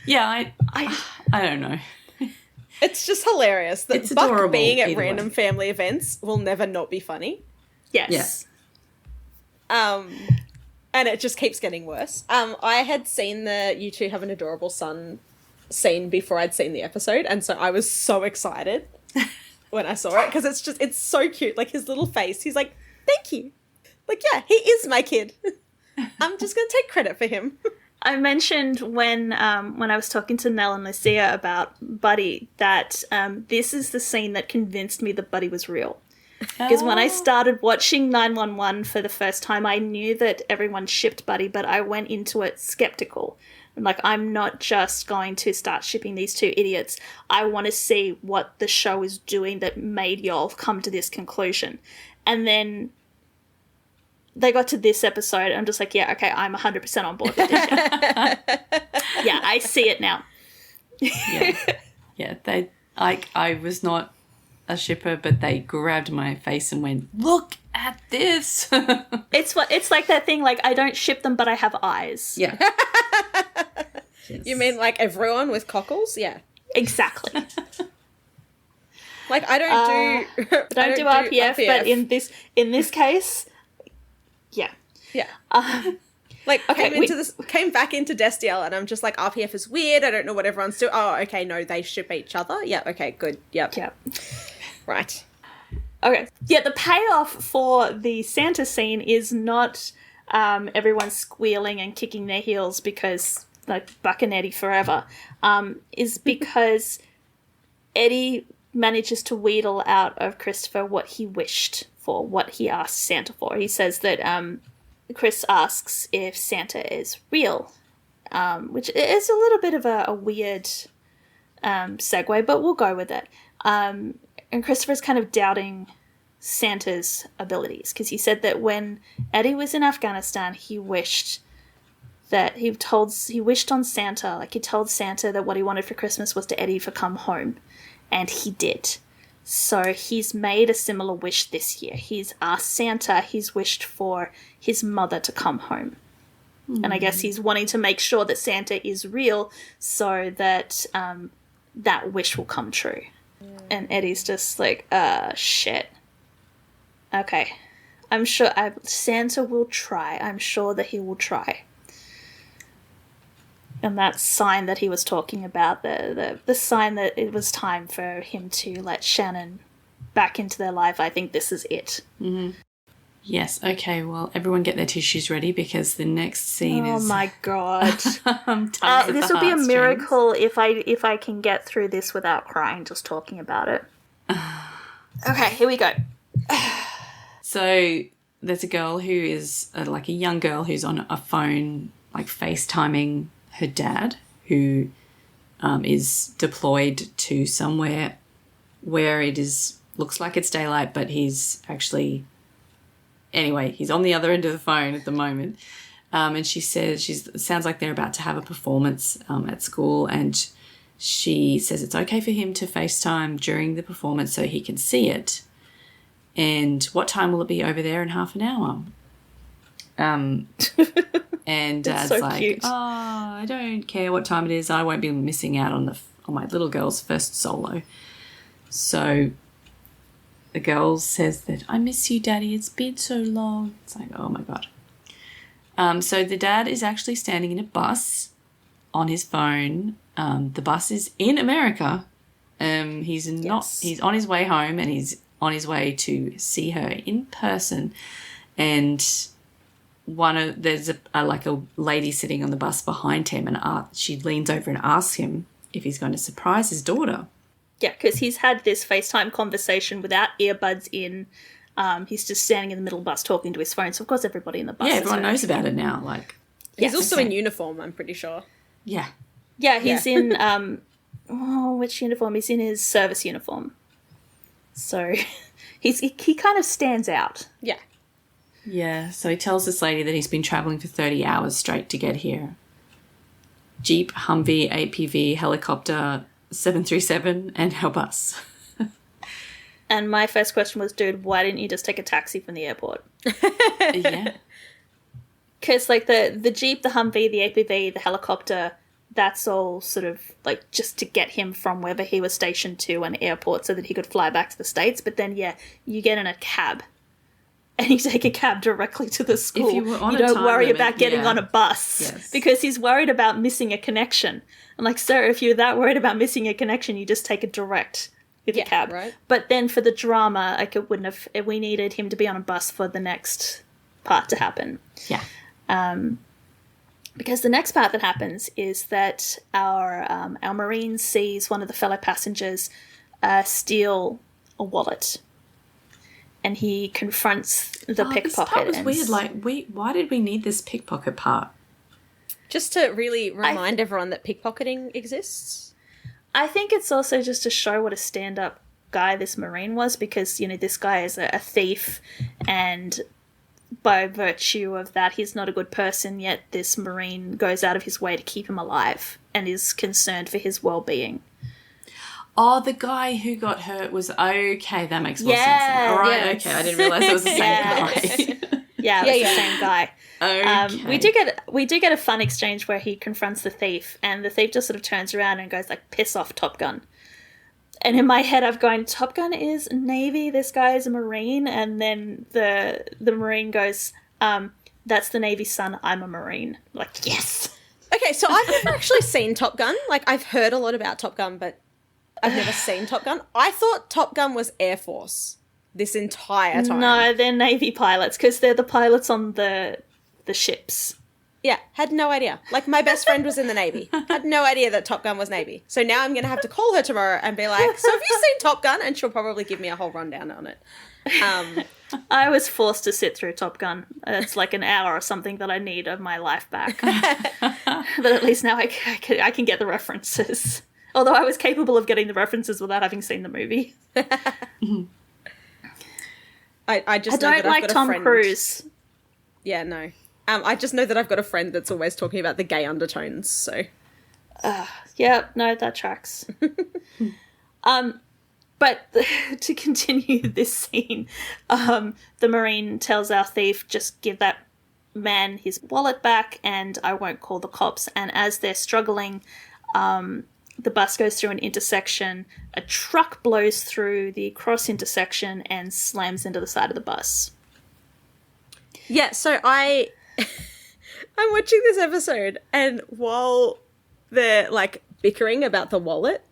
Yeah, I don't know. It's just hilarious that it's Buck adorable, being at random family events will never not be funny. Yes. And it just keeps getting worse. I had seen the You Two Have an Adorable Son scene before I'd seen the episode, and so I was so excited when I saw it, because it's so cute. Like, his little face, he's like, thank you. Like, yeah, he is my kid. I'm just going to take credit for him. I mentioned when I was talking to Nell and Lucia about Buddy that this is the scene that convinced me that Buddy was real. Because when I started watching 911 for the first time, I knew that everyone shipped Buddy, but I went into it skeptical. Like, I'm not just going to start shipping these two idiots. I want to see what the show is doing that made y'all come to this conclusion. And then they got to this episode, and I'm just like, yeah, okay, I'm 100% on board with this show. Yeah, I see it now. Yeah, I was not a shipper, but they grabbed my face and went, look at this. It's like that thing, like, I don't ship them, but I have eyes. Yeah. Yes. You mean like everyone with cockles? Yeah. Exactly. Like, I don't do RPF, but in this case, yeah. Yeah. Came back into Destiel, and I'm just like, RPF is weird. I don't know what everyone's doing. Oh, okay, no, they ship each other. Yeah, okay, good. Yep. Right. Okay. Yeah, the payoff for the Santa scene is not everyone squealing and kicking their heels because, like, Buck and Eddie forever, is because Eddie manages to wheedle out of Christopher what he wished for, what he asked Santa for. He says that Chris asks if Santa is real, which is a little bit of a weird segue, but we'll go with it. And Christopher's kind of doubting Santa's abilities, because he said that when Eddie was in Afghanistan, he wished on Santa, like, he told Santa that what he wanted for Christmas was to Eddie to come home, and he did. So he's made a similar wish this year. He's asked Santa, he's wished for his mother to come home. And I guess he's wanting to make sure that Santa is real so that that wish will come true. And Eddie's just like, shit. Okay. I'm sure Santa will try. I'm sure that he will try. And that sign that he was talking about, the sign that it was time for him to let Shannon back into their life, I think this is it. Mm-hmm. Yes, okay, well, everyone get their tissues ready, because the next scene is... Oh my god. This will be a miracle if I can get through this without crying just talking about it. Okay, here we go. So there's a girl who is, like a young girl who's on a phone, like FaceTiming her dad, who is deployed to somewhere where it looks like it's daylight, but he's actually... Anyway, he's on the other end of the phone at the moment. And she says, it sounds like they're about to have a performance at school, and she says it's okay for him to FaceTime during the performance so he can see it. And what time will it be over there in half an hour? And Dad's so like, cute. oh, I don't care what time it is. I won't be missing out on my little girl's first solo. So the girl says that, I miss you, Daddy. It's been so long. It's like, oh, my God. So the dad is actually standing in a bus on his phone. The bus is in America. He's on his way home, and he's on his way to see her in person, and there's a lady sitting on the bus behind him, and she leans over and asks him if he's going to surprise his daughter. Yeah, because he's had this FaceTime conversation without earbuds in. He's just standing in the middle of the bus talking to his phone. So, of course, everybody in the bus everyone knows about it now. Like, he's also in uniform, I'm pretty sure. Yeah. Yeah, he's in, which uniform? He's in his service uniform. So, he kind of stands out. Yeah. Yeah, so he tells this lady that he's been travelling for 30 hours straight to get here. Jeep, Humvee, APV, helicopter, 737, and her bus. And my first question was, dude, why didn't you just take a taxi from the airport? Yeah. Because, like, the Jeep, the Humvee, the APV, the helicopter, that's all sort of, like, just to get him from wherever he was stationed to an airport so that he could fly back to the States. But then, yeah, you get in a cab and you take a cab directly to the school. You don't worry about getting on a bus. Yes. Because he's worried about missing a connection. I'm like, sir, if you're that worried about missing a connection, you just take it direct with a cab. Right. But then for the drama, like, it wouldn't have... We needed him to be on a bus for the next part to happen. Yeah. Because the next part that happens is that our Marine sees one of the fellow passengers steal a wallet. And he confronts the pickpocket. This part was weird. Like, why did we need this pickpocket part? Just to really remind everyone that pickpocketing exists. I think it's also just to show what a stand-up guy this Marine was, because, you know, this guy is a thief, and by virtue of that, he's not a good person, yet this Marine goes out of his way to keep him alive and is concerned for his well-being. Oh, the guy who got hurt was... Okay, that makes more sense. All right, yes. okay, I didn't realise it was the same guy. Yeah, it was the same guy. Okay. We do get a fun exchange where he confronts the thief, and the thief just sort of turns around and goes like, "Piss off, Top Gun." And in my head, I've gone, Top Gun is Navy, this guy is a Marine, and then the Marine goes, "That's the Navy's son, I'm a Marine." Like, yes. Okay, so I've never actually seen Top Gun. Like, I've heard a lot about Top Gun, but I've never seen Top Gun. I thought Top Gun was Air Force this entire time. No, they're Navy pilots, because they're the pilots on the ships. Yeah, had no idea. Like, my best friend was in the Navy. Had no idea that Top Gun was Navy. So now I'm going to have to call her tomorrow and be like, "So have you seen Top Gun?" And she'll probably give me a whole rundown on it. I was forced to sit through Top Gun. It's like an hour or something that I need of my life back. But at least now I can get the references. Although I was capable of getting the references without having seen the movie. I just know don't that like I've got Tom a friend. Cruise. Yeah, no. I just know that I've got a friend that's always talking about the gay undertones, so... Yeah, no, that tracks. But to continue this scene, the Marine tells our thief, "Just give that man his wallet back and I won't call the cops." And as they're struggling, the bus goes through an intersection, a truck blows through the cross intersection and slams into the side of the bus. Yeah, so I'm watching this episode, and while they're, like, bickering about the wallet...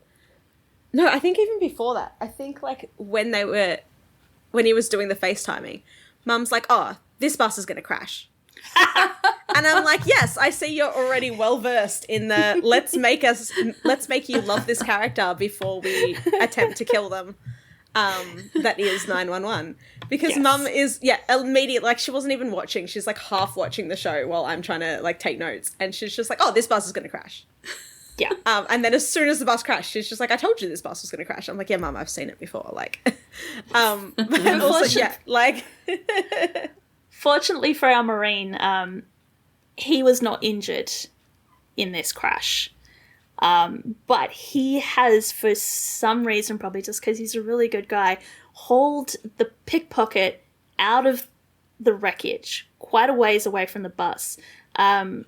No, I think even before that. I think, like, when he was doing the FaceTiming, Mum's like, "Oh, this bus is going to crash." And I'm like, yes, I see you're already well-versed in the let's make you love this character before we attempt to kill them. That is 911. Because yes. Mum is, immediately, like, she wasn't even watching. She's, like, half watching the show while I'm trying to, like, take notes. And she's just like, "Oh, this bus is going to crash." Yeah. And then as soon as the bus crashed, she's just like, "I told you this bus was going to crash." I'm like, "Yeah, Mum, I've seen it before." Like, but also, yeah, like... Fortunately for our Marine, he was not injured in this crash. But he has, for some reason, probably just because he's a really good guy, hauled the pickpocket out of the wreckage, quite a ways away from the bus. And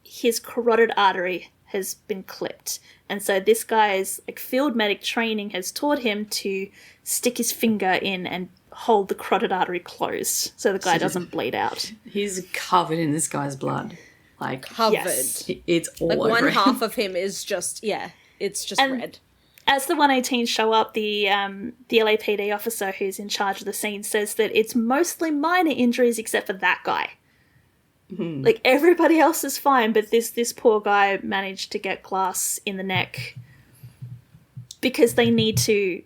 his carotid artery has been clipped. And so this guy's like field medic training has taught him to stick his finger in and hold the carotid artery closed so the guy doesn't bleed out. He's covered in this guy's blood. Like, covered. Yes. It's all like over one him. half of him is just, it's just red. as the 118 show up, the LAPD officer who's in charge of the scene says that it's mostly minor injuries except for that guy. Mm-hmm. Like, everybody else is fine, but this poor guy managed to get glass in the neck because they need to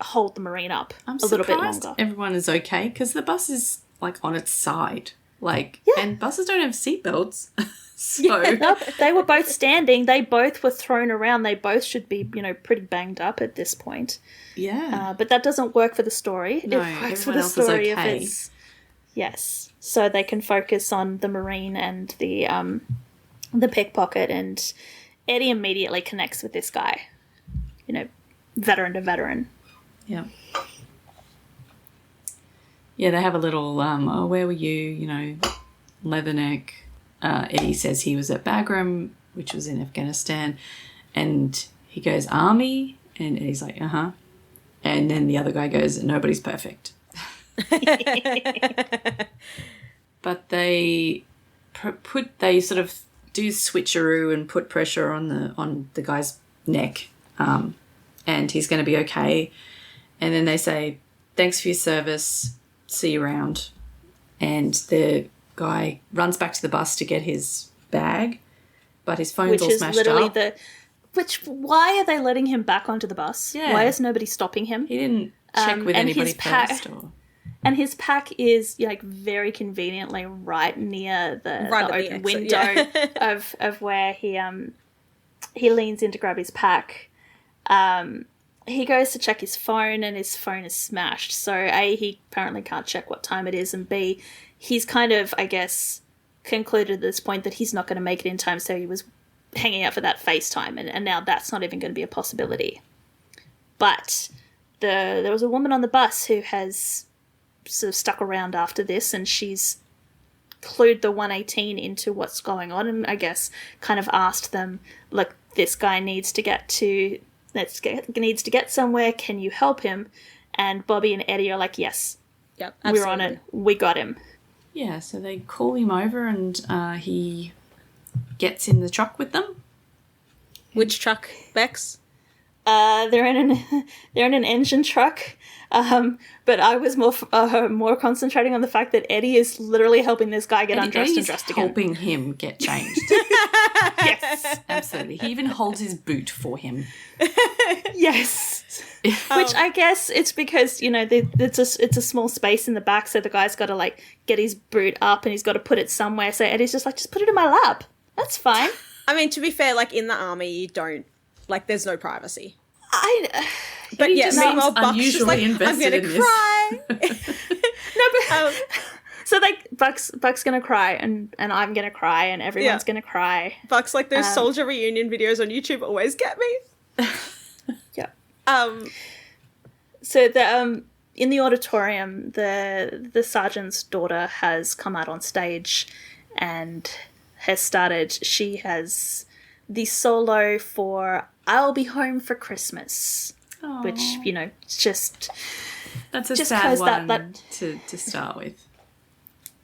hold the Marine up a little bit longer. Everyone is okay because the bus is like on its side, like, and buses don't have seatbelts. So Nope, they were both standing. They both were thrown around. They both should be, pretty banged up at this point. yeah, But that doesn't work for the story. no, It works for everyone the else is story okay. if it's so they can focus on the Marine and the pickpocket, and Eddie immediately connects with this guy. Veteran to veteran. Yeah. Yeah, they have a little, where were you, Leatherneck. Eddie says he was at Bagram, which was in Afghanistan, and he goes, Army? And Eddie's like, uh-huh. And then the other guy goes, nobody's perfect. But they sort of do switcheroo and put pressure on the guy's neck, and he's going to be okay. And then they say, thanks for your service, see you around. And the guy runs back to the bus to get his bag, but his phone's all smashed up. Why are they letting him back onto the bus? Yeah. Why is nobody stopping him? He didn't check with and anybody his pack- first. And his pack is very conveniently right near the open exit, window of where he leans in to grab his pack. He goes to check his phone and his phone is smashed. So A, he apparently can't check what time it is, and B, he's kind of, I guess, concluded at this point that he's not going to make it in time, so he was hanging out for that FaceTime, and now that's not even going to be a possibility. But there was a woman on the bus who has sort of stuck around after this, and she's clued the 118 into what's going on, and I guess kind of asked them, look, this guy needs to get somewhere, can you help him? And Bobby and Eddie are like, yes, Yep, we're on it, we got him. Yeah, so they call him over and he gets in the truck with them. Which truck, Bex? They're in an engine truck, but I was more concentrating on the fact that Eddie is literally helping this guy get undressed and dressed again. Helping him get changed. Yes, Absolutely. He even holds his boot for him. yes. Which I guess it's because it's a small space in the back, so the guy's got to get his boot up and he's got to put it somewhere. So Eddie's just just put it in my lap. That's fine. I mean, to be fair, in the army, you don't there's no privacy. But yeah, meanwhile, Buck's just unusually I'm invested gonna in cry. No, but so Buck's gonna cry and I'm gonna cry and everyone's gonna cry. Buck's those soldier reunion videos on YouTube always get me. Yeah. So in the auditorium, the sergeant's daughter has come out on stage and has started. She has the solo for "I'll Be Home for Christmas," Aww. which just that's a just sad that- one to start with.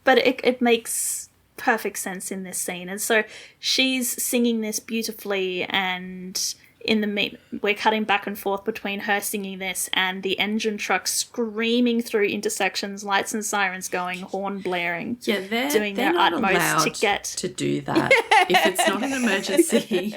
But it makes perfect sense in this scene, and so she's singing this beautifully, and we're cutting back and forth between her singing this and the engine truck screaming through intersections, lights and sirens going, horn blaring. Yeah, they're doing their not utmost allowed to get to do that if it's not an emergency.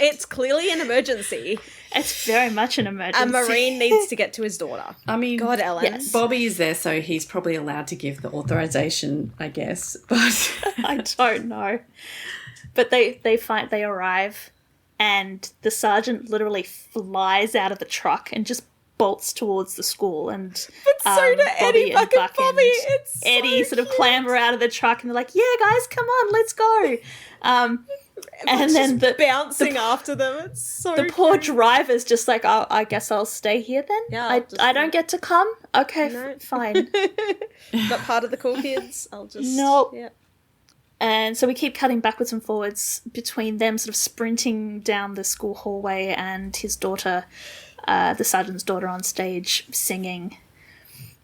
It's clearly an emergency. It's very much an emergency. A Marine needs to get to his daughter. I mean, God, Ellen. Yes. Bobby is there, so he's probably allowed to give the authorization, I guess. But I don't know. But they arrive, and the sergeant literally flies out of the truck and just bolts towards the school. And But so do Eddie, fucking Buck Bobby. and It's so Eddie sort of cute. clamber out of the truck, and they're like, "Yeah, guys, come on, let's go." And then just bouncing after them. It's so the poor cute. driver's just like, "Oh, I guess I'll stay here then. Yeah, I don't get to come. Okay, No. fine." Not part of the cool kids. I'll just Nope. Yeah. And so we keep cutting backwards and forwards between them sort of sprinting down the school hallway and his daughter, the sergeant's daughter, on stage singing.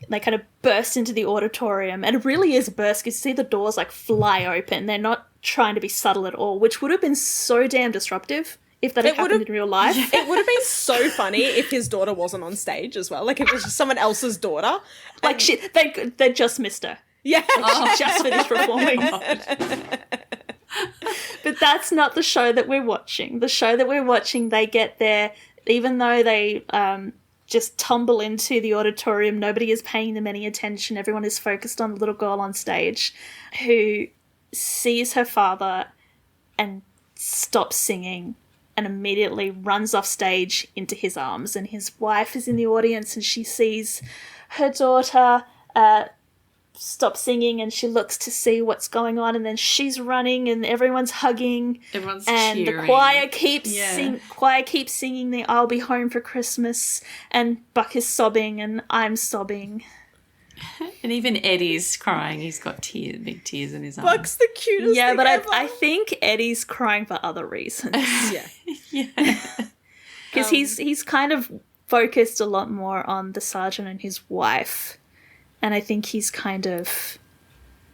They kind of burst into the auditorium, and it really is a burst. You see the doors fly open. They're not trying to be subtle at all, which would have been so damn disruptive if that had happened in real life. It would have been so funny if his daughter wasn't on stage as well. Like, it was just someone else's daughter. Like, they just missed her. Yeah. She just finished performing. But that's not the show that we're watching. The show that we're watching, they get there, even though they just tumble into the auditorium, nobody is paying them any attention. Everyone is focused on the little girl on stage who sees her father and stops singing and immediately runs off stage into his arms. And his wife is in the audience and she sees her daughter stop singing and she looks to see what's going on, and then she's running and everyone's hugging. Everyone's and cheering. The choir keeps singing the "I'll Be Home for Christmas," and Buck is sobbing and I'm sobbing. And even Eddie's crying. He's got tears, big tears in his eyes. Buck's the cutest Yeah, thing but ever. I think Eddie's crying for other reasons. Yeah. Because he's kind of focused a lot more on the sergeant and his wife. And I think he's kind of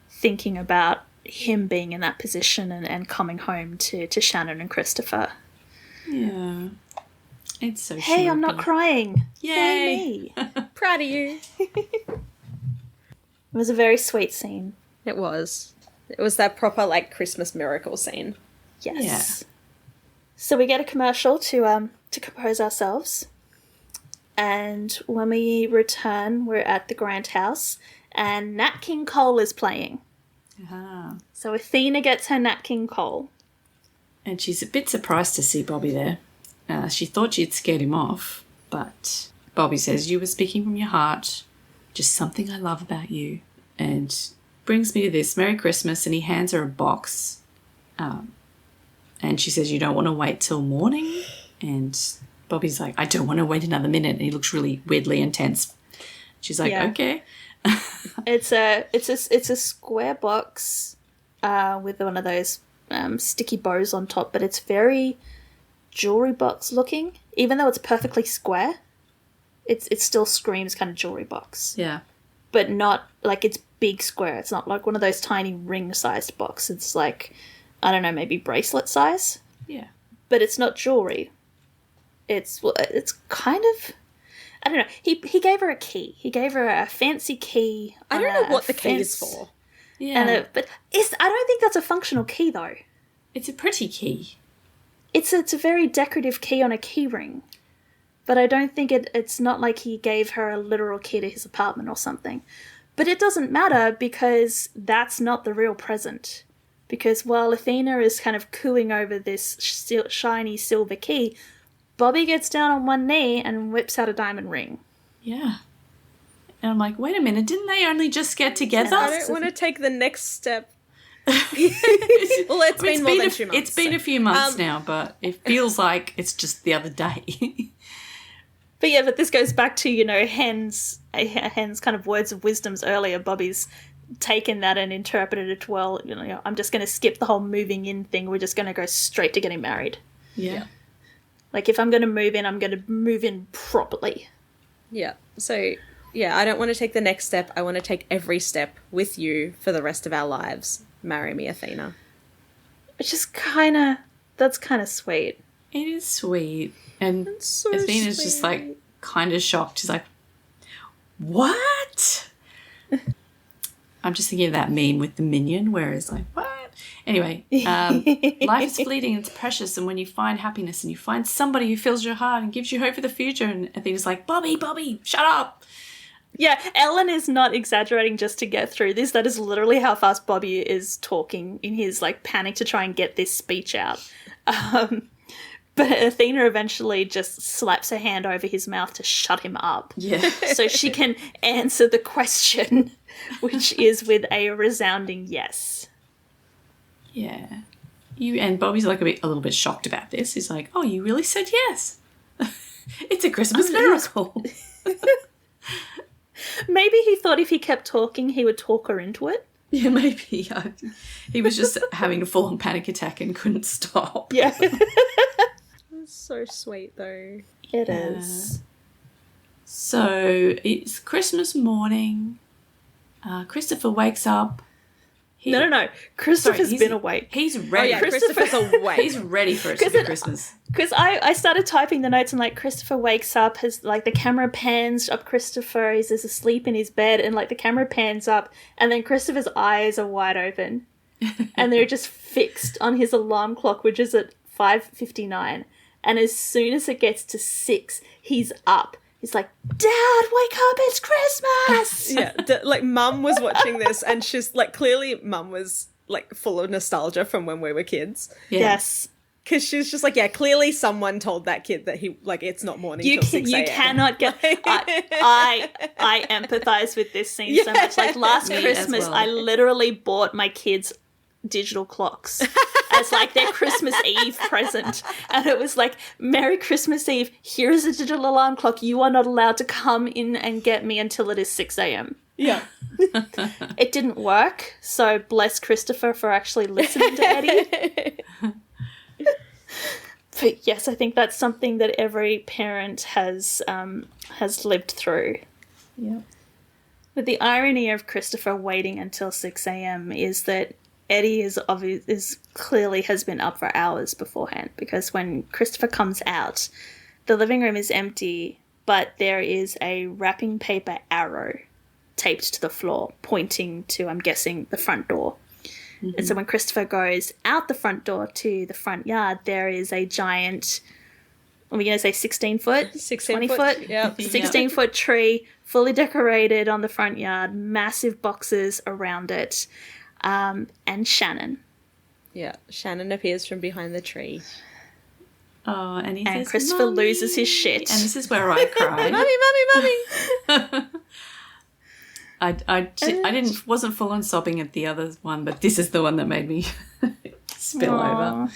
thinking about him being in that position and coming home to Shannon and Christopher. Yeah. It's so Hey, I'm not crying. Yay. Me. Proud of you. It was a very sweet scene. It was. It was that proper, like, Christmas miracle scene. Yes. Yeah. So we get a commercial to compose ourselves. And when we return, we're at the Grant House, and Nat King Cole is playing. Ah. So Athena gets her Nat King Cole. And she's a bit surprised to see Bobby there. She thought she'd scared him off, but Bobby says, "You were speaking from your heart, just something I love about you." And brings me to this, Merry Christmas, and he hands her a box. And she says, "You don't want to wait till morning?" And Bobby's like, "I don't want to wait another minute." And he looks really weirdly intense. She's like, "Okay." It's a square box with one of those sticky bows on top, but it's very jewelry box looking. Even though it's perfectly square, it still screams kind of jewelry box. Yeah. But not like it's big square. It's not like one of those tiny ring-sized boxes. It's like, I don't know, maybe bracelet size. Yeah. But it's not jewelry. It's kind of, I don't know. He gave her a key. He gave her a fancy key. I don't know what the key is for. Yeah. But I don't think that's a functional key though. It's a pretty key. It's a very decorative key on a key ring. But I don't think it's not like he gave her a literal key to his apartment or something. But it doesn't matter because that's not the real present. Because while Athena is kind of cooing over this shiny silver key, Bobby gets down on one knee and whips out a diamond ring. Yeah. And I'm like, wait a minute, didn't they only just get together? I don't want to take the next step. Well, it's been more than 2 months. It's been a few months now, but it feels like it's just the other day. But this goes back to, Hen's kind of words of wisdoms earlier. Bobby's taken that and interpreted it well. I'm just going to skip the whole moving in thing. We're just going to go straight to getting married. Yeah. Like, if I'm going to move in, I'm going to move in properly. Yeah. So, yeah, I don't want to take the next step. I want to take every step with you for the rest of our lives. Marry me, Athena. Which is that's kind of sweet. It is sweet. And so Athena's sweet. just like kind of shocked. She's like, what? I'm just thinking of that meme with the minion where it's like, what? Anyway, life is fleeting, it's precious, and when you find happiness and you find somebody who fills your heart and gives you hope for the future, and Athena's like, Bobby, shut up. Yeah, Ellen is not exaggerating just to get through this. That is literally how fast Bobby is talking in his panic to try and get this speech out. But Athena eventually just slaps her hand over his mouth to shut him up. Yeah. So she can answer the question, which is with a resounding yes. Yeah. And Bobby's like a little bit shocked about this. He's like, "Oh, you really said yes? It's a Christmas miracle." Maybe he thought if he kept talking, he would talk her into it. Yeah, maybe. He was just having a full-on panic attack and couldn't stop. Yeah. It's so sweet, though. It is. So it's Christmas morning. Christopher wakes up. No. Christopher's Sorry, been awake. He's Oh ready. yeah, Christopher's awake. He's ready for it to be Christmas. Because I started typing the notes and like Christopher wakes up, has like the camera pans up Christopher, he's just asleep in his bed and like the camera pans up and then Christopher's eyes are wide open and they're just fixed on his alarm clock, which is at 5:59. And as soon as it gets to 6, he's up. He's like, Dad, wake up, it's Christmas! Yeah, like Mum was watching this and she's like, clearly Mum was like full of nostalgia from when we were kids. Yeah. Yes. Because she's just like, yeah, clearly someone told that kid that he, like, it's not morning till 6 a.m. You cannot get... I empathize with this scene so much. Like last Me as Christmas, well. I literally bought my kids digital clocks as like their Christmas Eve present. And it was like, Merry Christmas Eve, here is a digital alarm clock. You are not allowed to come in and get me until it is 6 a.m. Yeah. It didn't work, so bless Christopher for actually listening to Eddie. But yes, I think that's something that every parent has lived through. Yeah. But the irony of Christopher waiting until 6 a.m. is that Eddie is clearly has been up for hours beforehand, because when Christopher comes out, the living room is empty, but there is a wrapping paper arrow taped to the floor pointing to, I'm guessing, the front door. Mm-hmm. And so when Christopher goes out the front door to the front yard, there is a giant, are we going to say 16 foot? 16 20 foot? Yep. 16 foot tree, fully decorated on the front yard, massive boxes around it. And Shannon. Yeah, Shannon appears from behind the tree. Oh, and he And says, Christopher "Mummy." loses his shit. And this is where I cried. Mummy. I wasn't full on sobbing at the other one, but this is the one that made me spill over.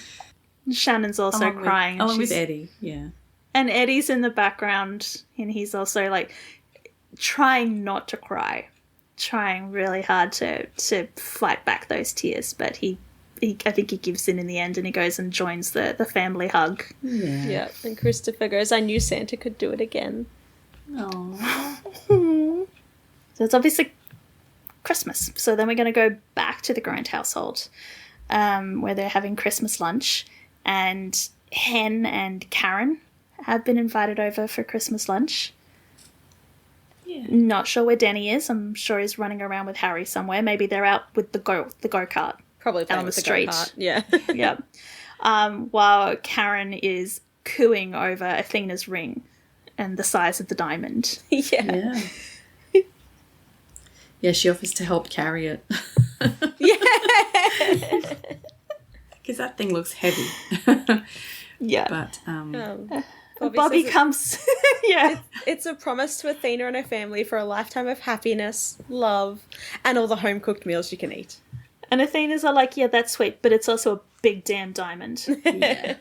Shannon's also crying. Along with Eddie, yeah. And Eddie's in the background, and he's also like trying not to cry, trying really hard to fight back those tears, but he I think he gives in the end, and he goes and joins the family hug. Yeah, and Christopher goes, I knew Santa could do it again. Oh. So it's obviously Christmas. So then we're going to go back to the Grant household, where they're having Christmas lunch, and Hen and Karen have been invited over for Christmas lunch. Yeah. Not sure where Denny is. I'm sure he's running around with Harry somewhere. Maybe they're out with the go-kart. Probably out on the street. Go-kart. Yeah. Yep. While Karen is cooing over Athena's ring and the size of the diamond. Yeah. Yeah, she offers to help carry it. Yeah. Because that thing looks heavy. Yeah. But, Bobby comes... yeah. It's a promise to Athena and her family for a lifetime of happiness, love, and all the home-cooked meals you can eat. And Athena's are like, yeah, that's sweet, but it's also a big damn diamond. yeah.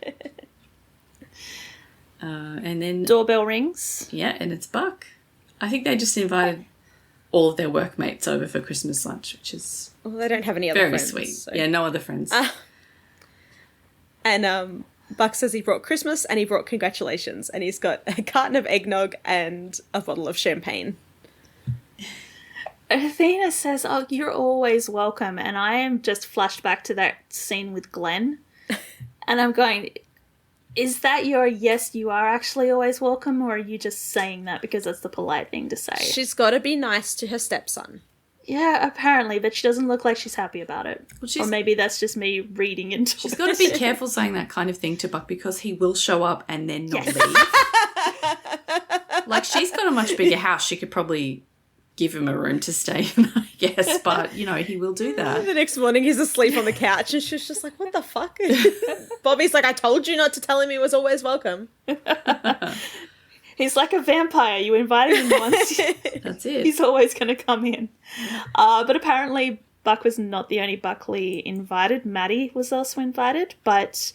And then... Doorbell rings. Yeah, and it's Buck. I think they just invited all of their workmates over for Christmas lunch, which is... Well, they don't have any other very friends. sweet. So. Yeah, no other friends. And Buck says he brought Christmas and he brought congratulations, and he's got a carton of eggnog and a bottle of champagne. Athena says, oh, you're always welcome. And I am just flashed back to that scene with Glenn. And I'm going, is that your yes, you are actually always welcome? Or are you just saying that because that's the polite thing to say? She's got to be nice to her stepson. Yeah, apparently, but she doesn't look like she's happy about it. Well, or maybe that's just me reading into it. She's got to be careful saying that kind of thing to Buck, because he will show up and then not leave. Like, she's got a much bigger house. She could probably give him a room to stay in, I guess. But, you know, he will do that. The next morning he's asleep on the couch and she's just like, what the fuck? Bobby's like, I told you not to tell him he was always welcome. He's like a vampire. You invited him once. That's it. He's always going to come in. But apparently Buck was not the only Buckley invited. Maddie was also invited, but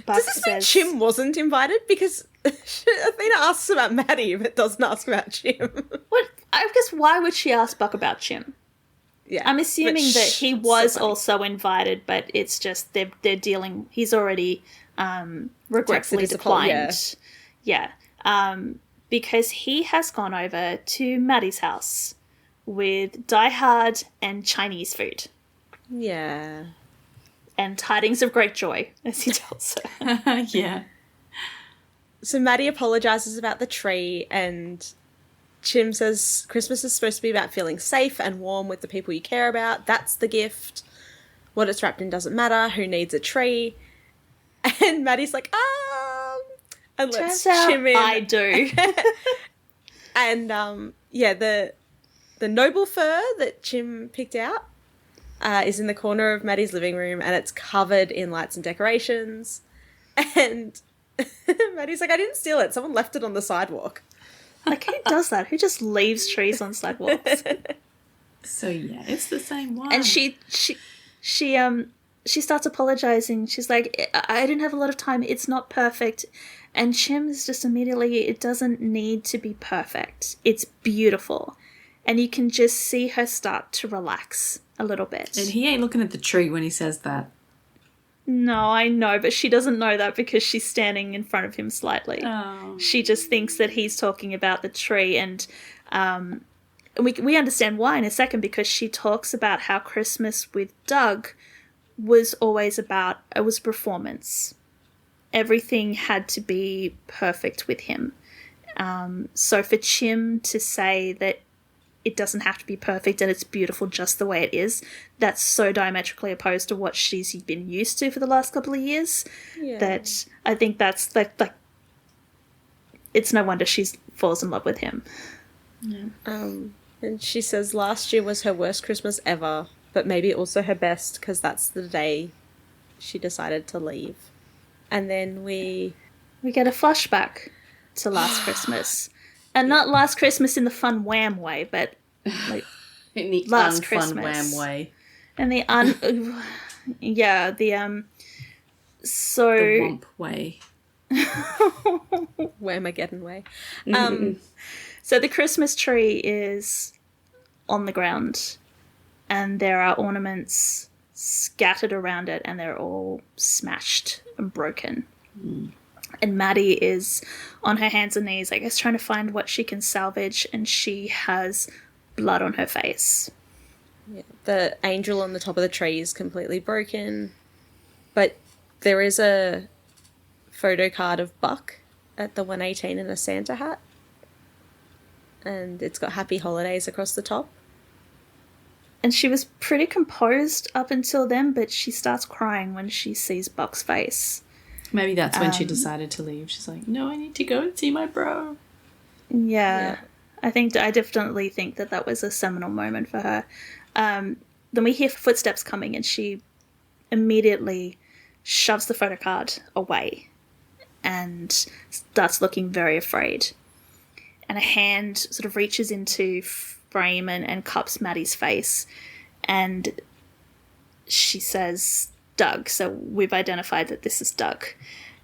Buck Does this mean Chim wasn't invited? Because Athena asks about Maddie, but doesn't ask about Chim. What? I guess why would she ask Buck about Chim? Yeah, I'm assuming that he was also invited, but it's just they're dealing. He's already regretfully declined. Yeah. Because he has gone over to Maddie's house with Die Hard and Chinese food. Yeah. And tidings of great joy, as he tells her. Yeah. So Maddie apologizes about the tree, and Chim says Christmas is supposed to be about feeling safe and warm with the people you care about. That's the gift. What it's wrapped in doesn't matter. Who needs a tree? And Maddie's like, and lets Chim in. I do. And the noble fir that Chim picked out is in the corner of Maddie's living room, and it's covered in lights and decorations. And Maddie's like, I didn't steal it. Someone left it on the sidewalk. Like, who does that? Who just leaves trees on sidewalks? So yeah, it's the same one. And she starts apologizing. She's like, I didn't have a lot of time. It's not perfect. And Chim is just immediately, it doesn't need to be perfect. It's beautiful. And you can just see her start to relax a little bit. And he ain't looking at the tree when he says that. No, I know, but she doesn't know that because she's standing in front of him slightly. Oh. She just thinks that he's talking about the tree, and we understand why in a second, because she talks about how Christmas with Doug was always about, it was performance. Everything had to be perfect with him. So for Chim to say that it doesn't have to be perfect and it's beautiful just the way it is, that's so diametrically opposed to what she's been used to for the last couple of years, that I think that's like it's no wonder she falls in love with him. Yeah. And she says last year was her worst Christmas ever, but maybe also her best, because that's the day she decided to leave. And then we get a flashback to last Christmas. And not last Christmas in the fun wham way, but like in the last unfun Christmas. wham way. And the so The womp way. Whamageddon way. So the Christmas tree is on the ground, and there are ornaments scattered around it, and they're all smashed and broken. And Maddie is on her hands and knees, I guess, trying to find what she can salvage, and she has blood on her face. Yeah. The angel on the top of the tree is completely broken, but there is a photo card of Buck at the 118 in a Santa hat, and it's got Happy Holidays across the top. And she was pretty composed up until then, but she starts crying when she sees Buck's face. Maybe that's when she decided to leave. She's like, no, I need to go and see my bro. Yeah. I definitely think that was a seminal moment for her. Then we hear footsteps coming, and she immediately shoves the photo card away and starts looking very afraid. And a hand sort of reaches into frame and cups Maddie's face, and she says, Doug. So we've identified that this is Doug.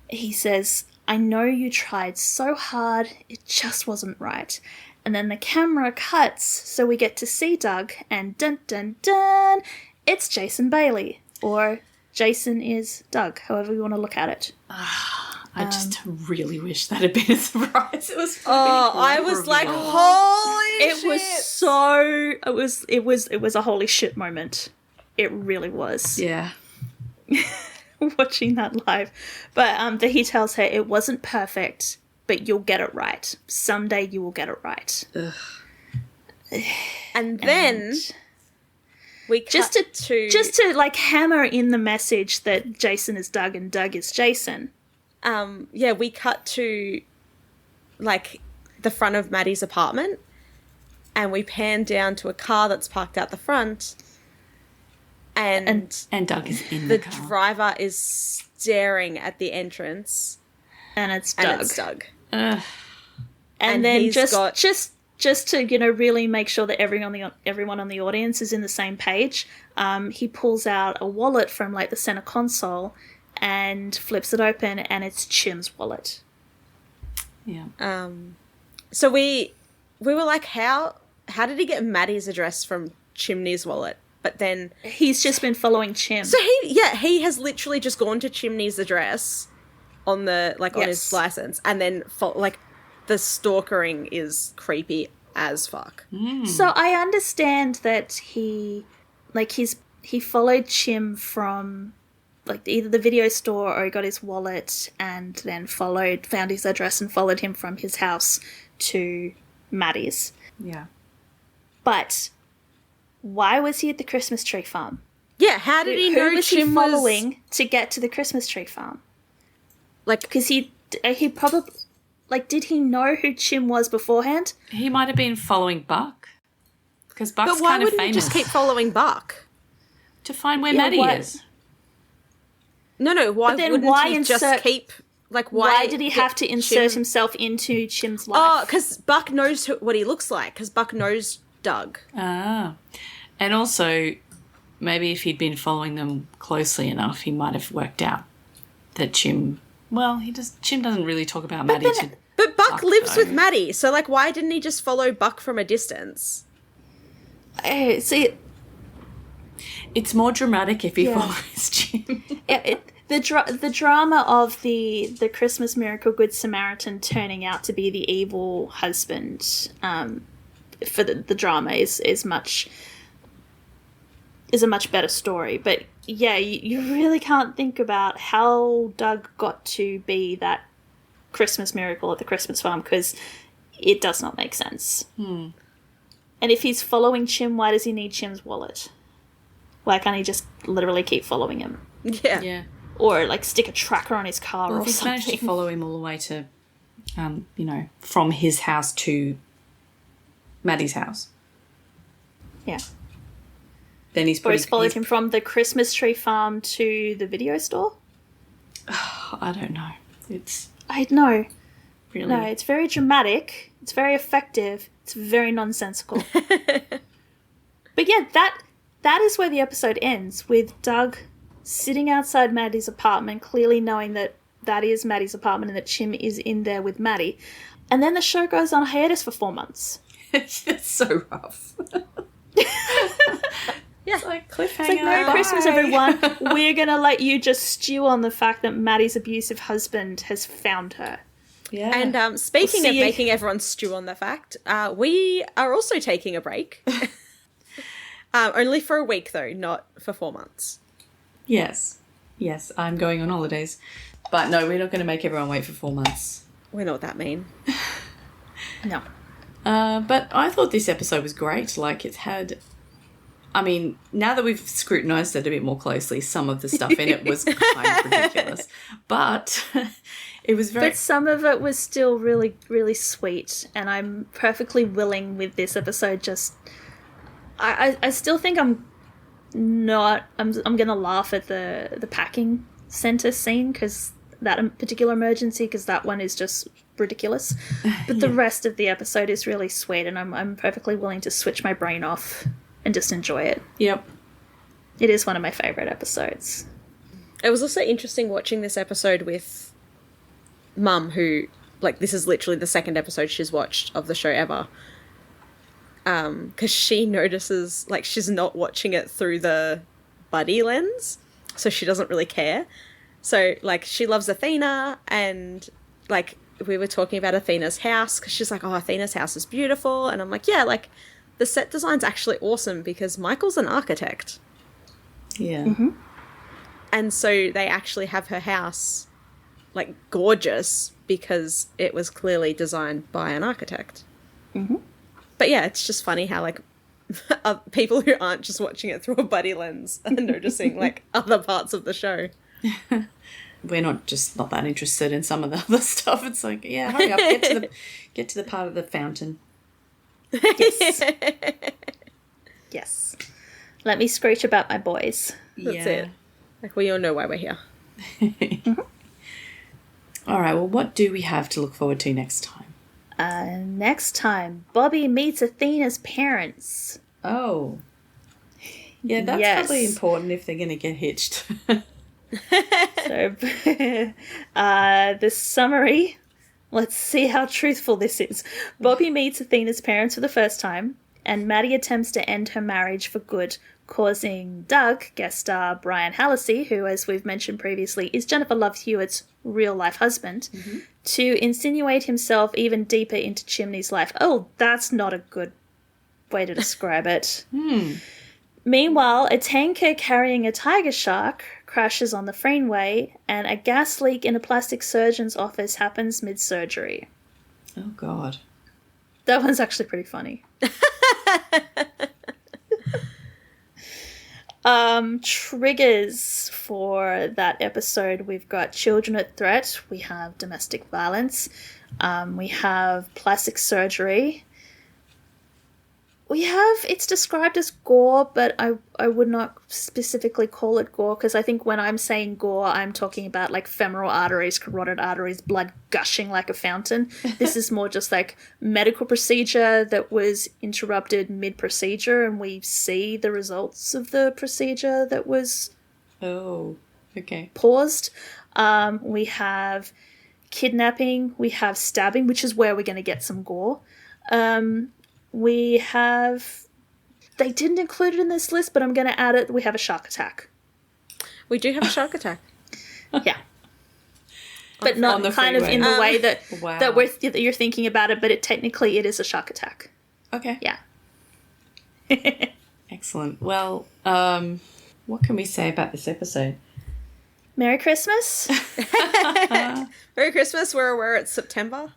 He says, I know you tried so hard, it just wasn't right. And then the camera cuts, so we get to see Doug, and dun dun dun, it's Jason Bailey, or Jason is Doug, however you want to look at it. I just really wish that had been a surprise. It was. I was like, holy It shit. was a holy shit moment. It really was. Yeah. Watching that live. But he tells her it wasn't perfect, but you'll get it right. Someday you will get it right. Ugh. And then we cut just to like hammer in the message that Jason is Doug and Doug is Jason. We cut to like the front of Maddie's apartment, and we pan down to a car that's parked out the front, and Doug is in the the car. driver is staring at the entrance, And it's Doug. Ugh. And then he's just to, really make sure that everyone on the audience is in the same page, he pulls out a wallet from like the center console and flips it open, and it's Chim's wallet. Yeah. So we were like, how did he get Maddie's address from Chimney's wallet? But then He's just been following Chim. so he has literally just gone to Chimney's address on the on his license, and then the stalkering is creepy as fuck. So I understand that his he followed Chim from like either the video store or he got his wallet and then found his address and followed him from his house to Maddie's. Yeah. But why was he at the Christmas tree farm? Yeah, how did he know Who was Chim he following to get to the Christmas tree farm? Like, because he probably, like, did he know who Chim was beforehand? He might have been following Buck. Because Buck's but why kind of wouldn't famous. he just keep following Buck? To find where Maddie is. No, why wouldn't he just keep... Like, why did he have to insert himself into Chim's life? Oh, because Buck knows what he looks like, because Buck knows Doug. Ah. And also, maybe if he'd been following them closely enough, he might have worked out that Chim... Well, Chim doesn't really talk about Maddie. But Buck lives with Maddie, so, like, why didn't he just follow Buck from a distance? See... It's more dramatic if he follows Chim. The drama of the Christmas miracle Good Samaritan turning out to be the evil husband for the drama is a much better story. But yeah, you really can't think about how Doug got to be that Christmas miracle at the Christmas farm because it does not make sense. And if he's following Chim, why does he need Chim's wallet? Why can't he just literally keep following him? Yeah. Or, like, stick a tracker on his car or if he's something. managed to follow him all the way to, from his house to Maddie's house. Yeah. Then he's followed him from the Christmas tree farm to the video store? I don't know. I know. Really? No, it's very dramatic. It's very effective. It's very nonsensical. But yeah, that is where the episode ends, with Doug sitting outside Maddie's apartment, clearly knowing that is Maddie's apartment and that Chim is in there with Maddie. And then the show goes on hiatus for 4 months. It's so rough. Yeah. It's like cliffhanger. It's like, Merry Christmas, everyone. We're going to let you just stew on the fact that Maddie's abusive husband has found her. Yeah. And speaking of making everyone stew on the fact, we are also taking a break. Only for a week, though, not for 4 months. Yes, I'm going on holidays. But no, we're not going to make everyone wait for 4 months. We're not that mean. No. But I thought this episode was great. Like, it's had... I mean, now that we've scrutinised it a bit more closely, some of the stuff in it was kind of ridiculous. But it was very... But some of it was still really, really sweet. And I'm perfectly willing with this episode just... I still think I'm gonna laugh at the packing center scene because that particular emergency, because that one is just ridiculous. But the rest of the episode is really sweet, and I'm perfectly willing to switch my brain off and just enjoy it. Yep. It is one of my favorite episodes. It was also interesting watching this episode with Mum, who, like, this is literally the second episode she's watched of the show ever. Because she notices, like, she's not watching it through the buddy lens, so she doesn't really care. So, like, she loves Athena, and, like, we were talking about Athena's house, because she's like, oh, Athena's house is beautiful, and I'm like, yeah, like, the set design's actually awesome, because Michael's an architect. Yeah. Mm-hmm. And so they actually have her house, like, gorgeous, because it was clearly designed by an architect. Mm-hmm. But yeah, it's just funny how, like, people who aren't just watching it through a buddy lens are noticing, like, other parts of the show. We're not that interested in some of the other stuff. It's like, yeah, hurry up, get to the part of the fountain. Yes. Yes. Let me screech about my boys. That's it. Like, we all know why we're here. Mm-hmm. All right, well, what do we have to look forward to next time? Next time, Bobby meets Athena's parents. Oh. Yeah, that's probably important if they're going to get hitched. So, the summary, let's see how truthful this is. Bobby meets Athena's parents for the first time, and Maddie attempts to end her marriage for good, causing Doug, guest star Brian Hallisey, who, as we've mentioned previously, is Jennifer Love Hewitt's real-life husband, to insinuate himself even deeper into Chimney's life. Oh, that's not a good way to describe it. Meanwhile, a tanker carrying a tiger shark crashes on the freeway, and a gas leak in a plastic surgeon's office happens mid-surgery. Oh, God. That one's actually pretty funny. Triggers for that episode. We've got children at threat. We have domestic violence. We have plastic surgery. We have, it's described as gore, but I would not specifically call it gore, because I think when I'm saying gore, I'm talking about like femoral arteries, carotid arteries, blood gushing like a fountain. This is more just like medical procedure that was interrupted mid-procedure, and we see the results of the procedure that was paused. We have kidnapping, we have stabbing, which is where we're going to get some gore. We have... They didn't include it in this list, but I'm going to add it. We have a shark attack. We do have a shark attack. Yeah. But not kind of in the way that that you're thinking about it, but it is a shark attack. Okay. Yeah. Excellent. Well, what can we say about this episode? Merry Christmas. Merry Christmas. We're aware it's September.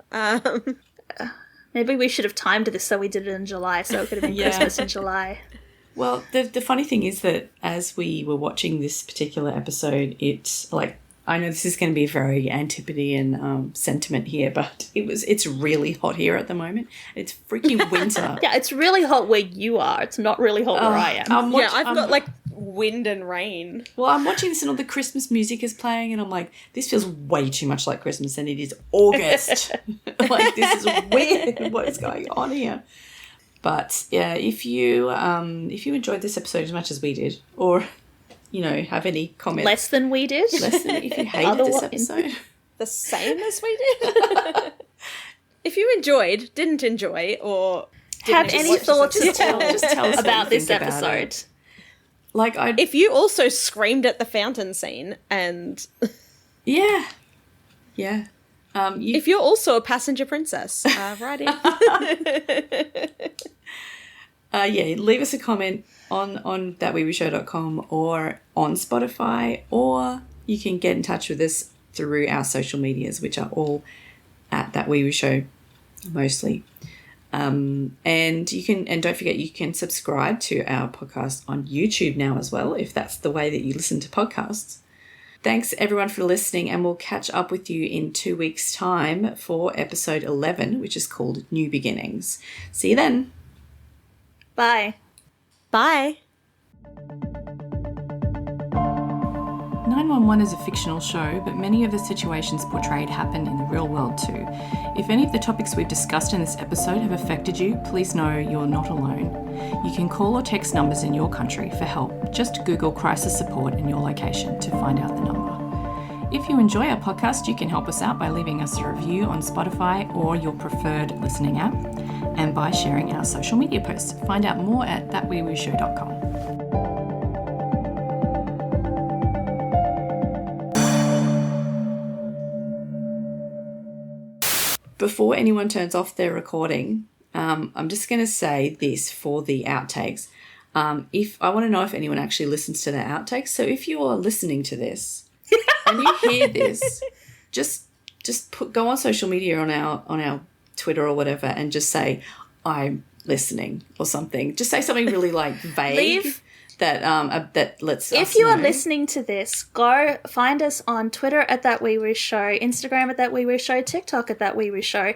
Maybe we should have timed this so we did it in July, so it could have been Christmas in July. Well, the funny thing is that as we were watching this particular episode, it's like, I know this is going to be very antipodean sentiment here, but it's really hot here at the moment. It's freaking winter. Yeah, it's really hot where you are. It's not really hot where I am. I've got like wind and rain. Well, I'm watching this and all the Christmas music is playing and I'm like, this feels way too much like Christmas and it is August. Like, this is weird. What is going on here? But yeah, if you enjoyed this episode as much as we did, or have any comments less than we did, if you hated this episode, the same as we did. If you didn't enjoy, or have any thoughts just tell us about this episode. If you also screamed at the fountain scene and yeah. If you're also a passenger princess, write in. Leave us a comment on thatweewoo or on Spotify, or you can get in touch with us through our social medias, which are all at That Weewoo Show mostly. And don't forget, you can subscribe to our podcast on YouTube now as well, if that's the way that you listen to podcasts. Thanks everyone for listening, and we'll catch up with you in 2 weeks' time for episode 11, which is called New Beginnings. See you then. Bye. Bye. 911 is a fictional show, but many of the situations portrayed happen in the real world too. If any of the topics we've discussed in this episode have affected you, please know you're not alone. You can call or text numbers in your country for help. Just Google crisis support in your location to find out the number. If you enjoy our podcast, you can help us out by leaving us a review on Spotify or your preferred listening app, and by sharing our social media posts. Find out more at thatweewooshow.com. Before anyone turns off their recording, I'm just going to say this for the outtakes. If I want to know if anyone actually listens to the outtakes. So if you are listening to this and you hear this, just go on social media on our Twitter or whatever and just say, I'm listening or something. Just say something really like vague. That lets us If you are know. listening to this, go find us on Twitter at That Weewoo Show, Instagram at That Weewoo Show, TikTok at That Weewoo Show,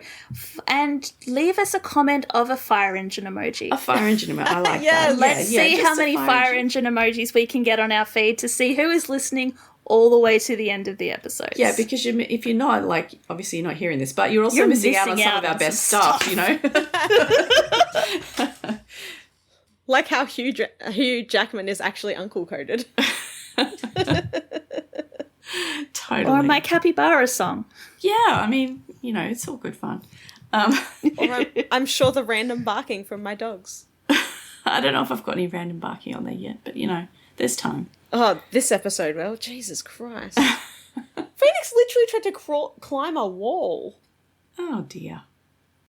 and leave us a comment of a fire engine emoji. A fire engine emoji. I like that. Let's see how many fire engine emojis we can get on our feed to see who is listening all the way to the end of the episode. Yeah, because if you're not, obviously you're not hearing this, but you're also missing out on some of our best stuff, Like how Hugh Jackman is actually uncle coded. Totally. Or my capybara song. Yeah, I mean, it's all good fun. Or I'm sure the random barking from my dogs. I don't know if I've got any random barking on there yet, but, there's time. Oh, this episode, well, Jesus Christ. Phoenix literally tried to climb a wall. Oh, dear.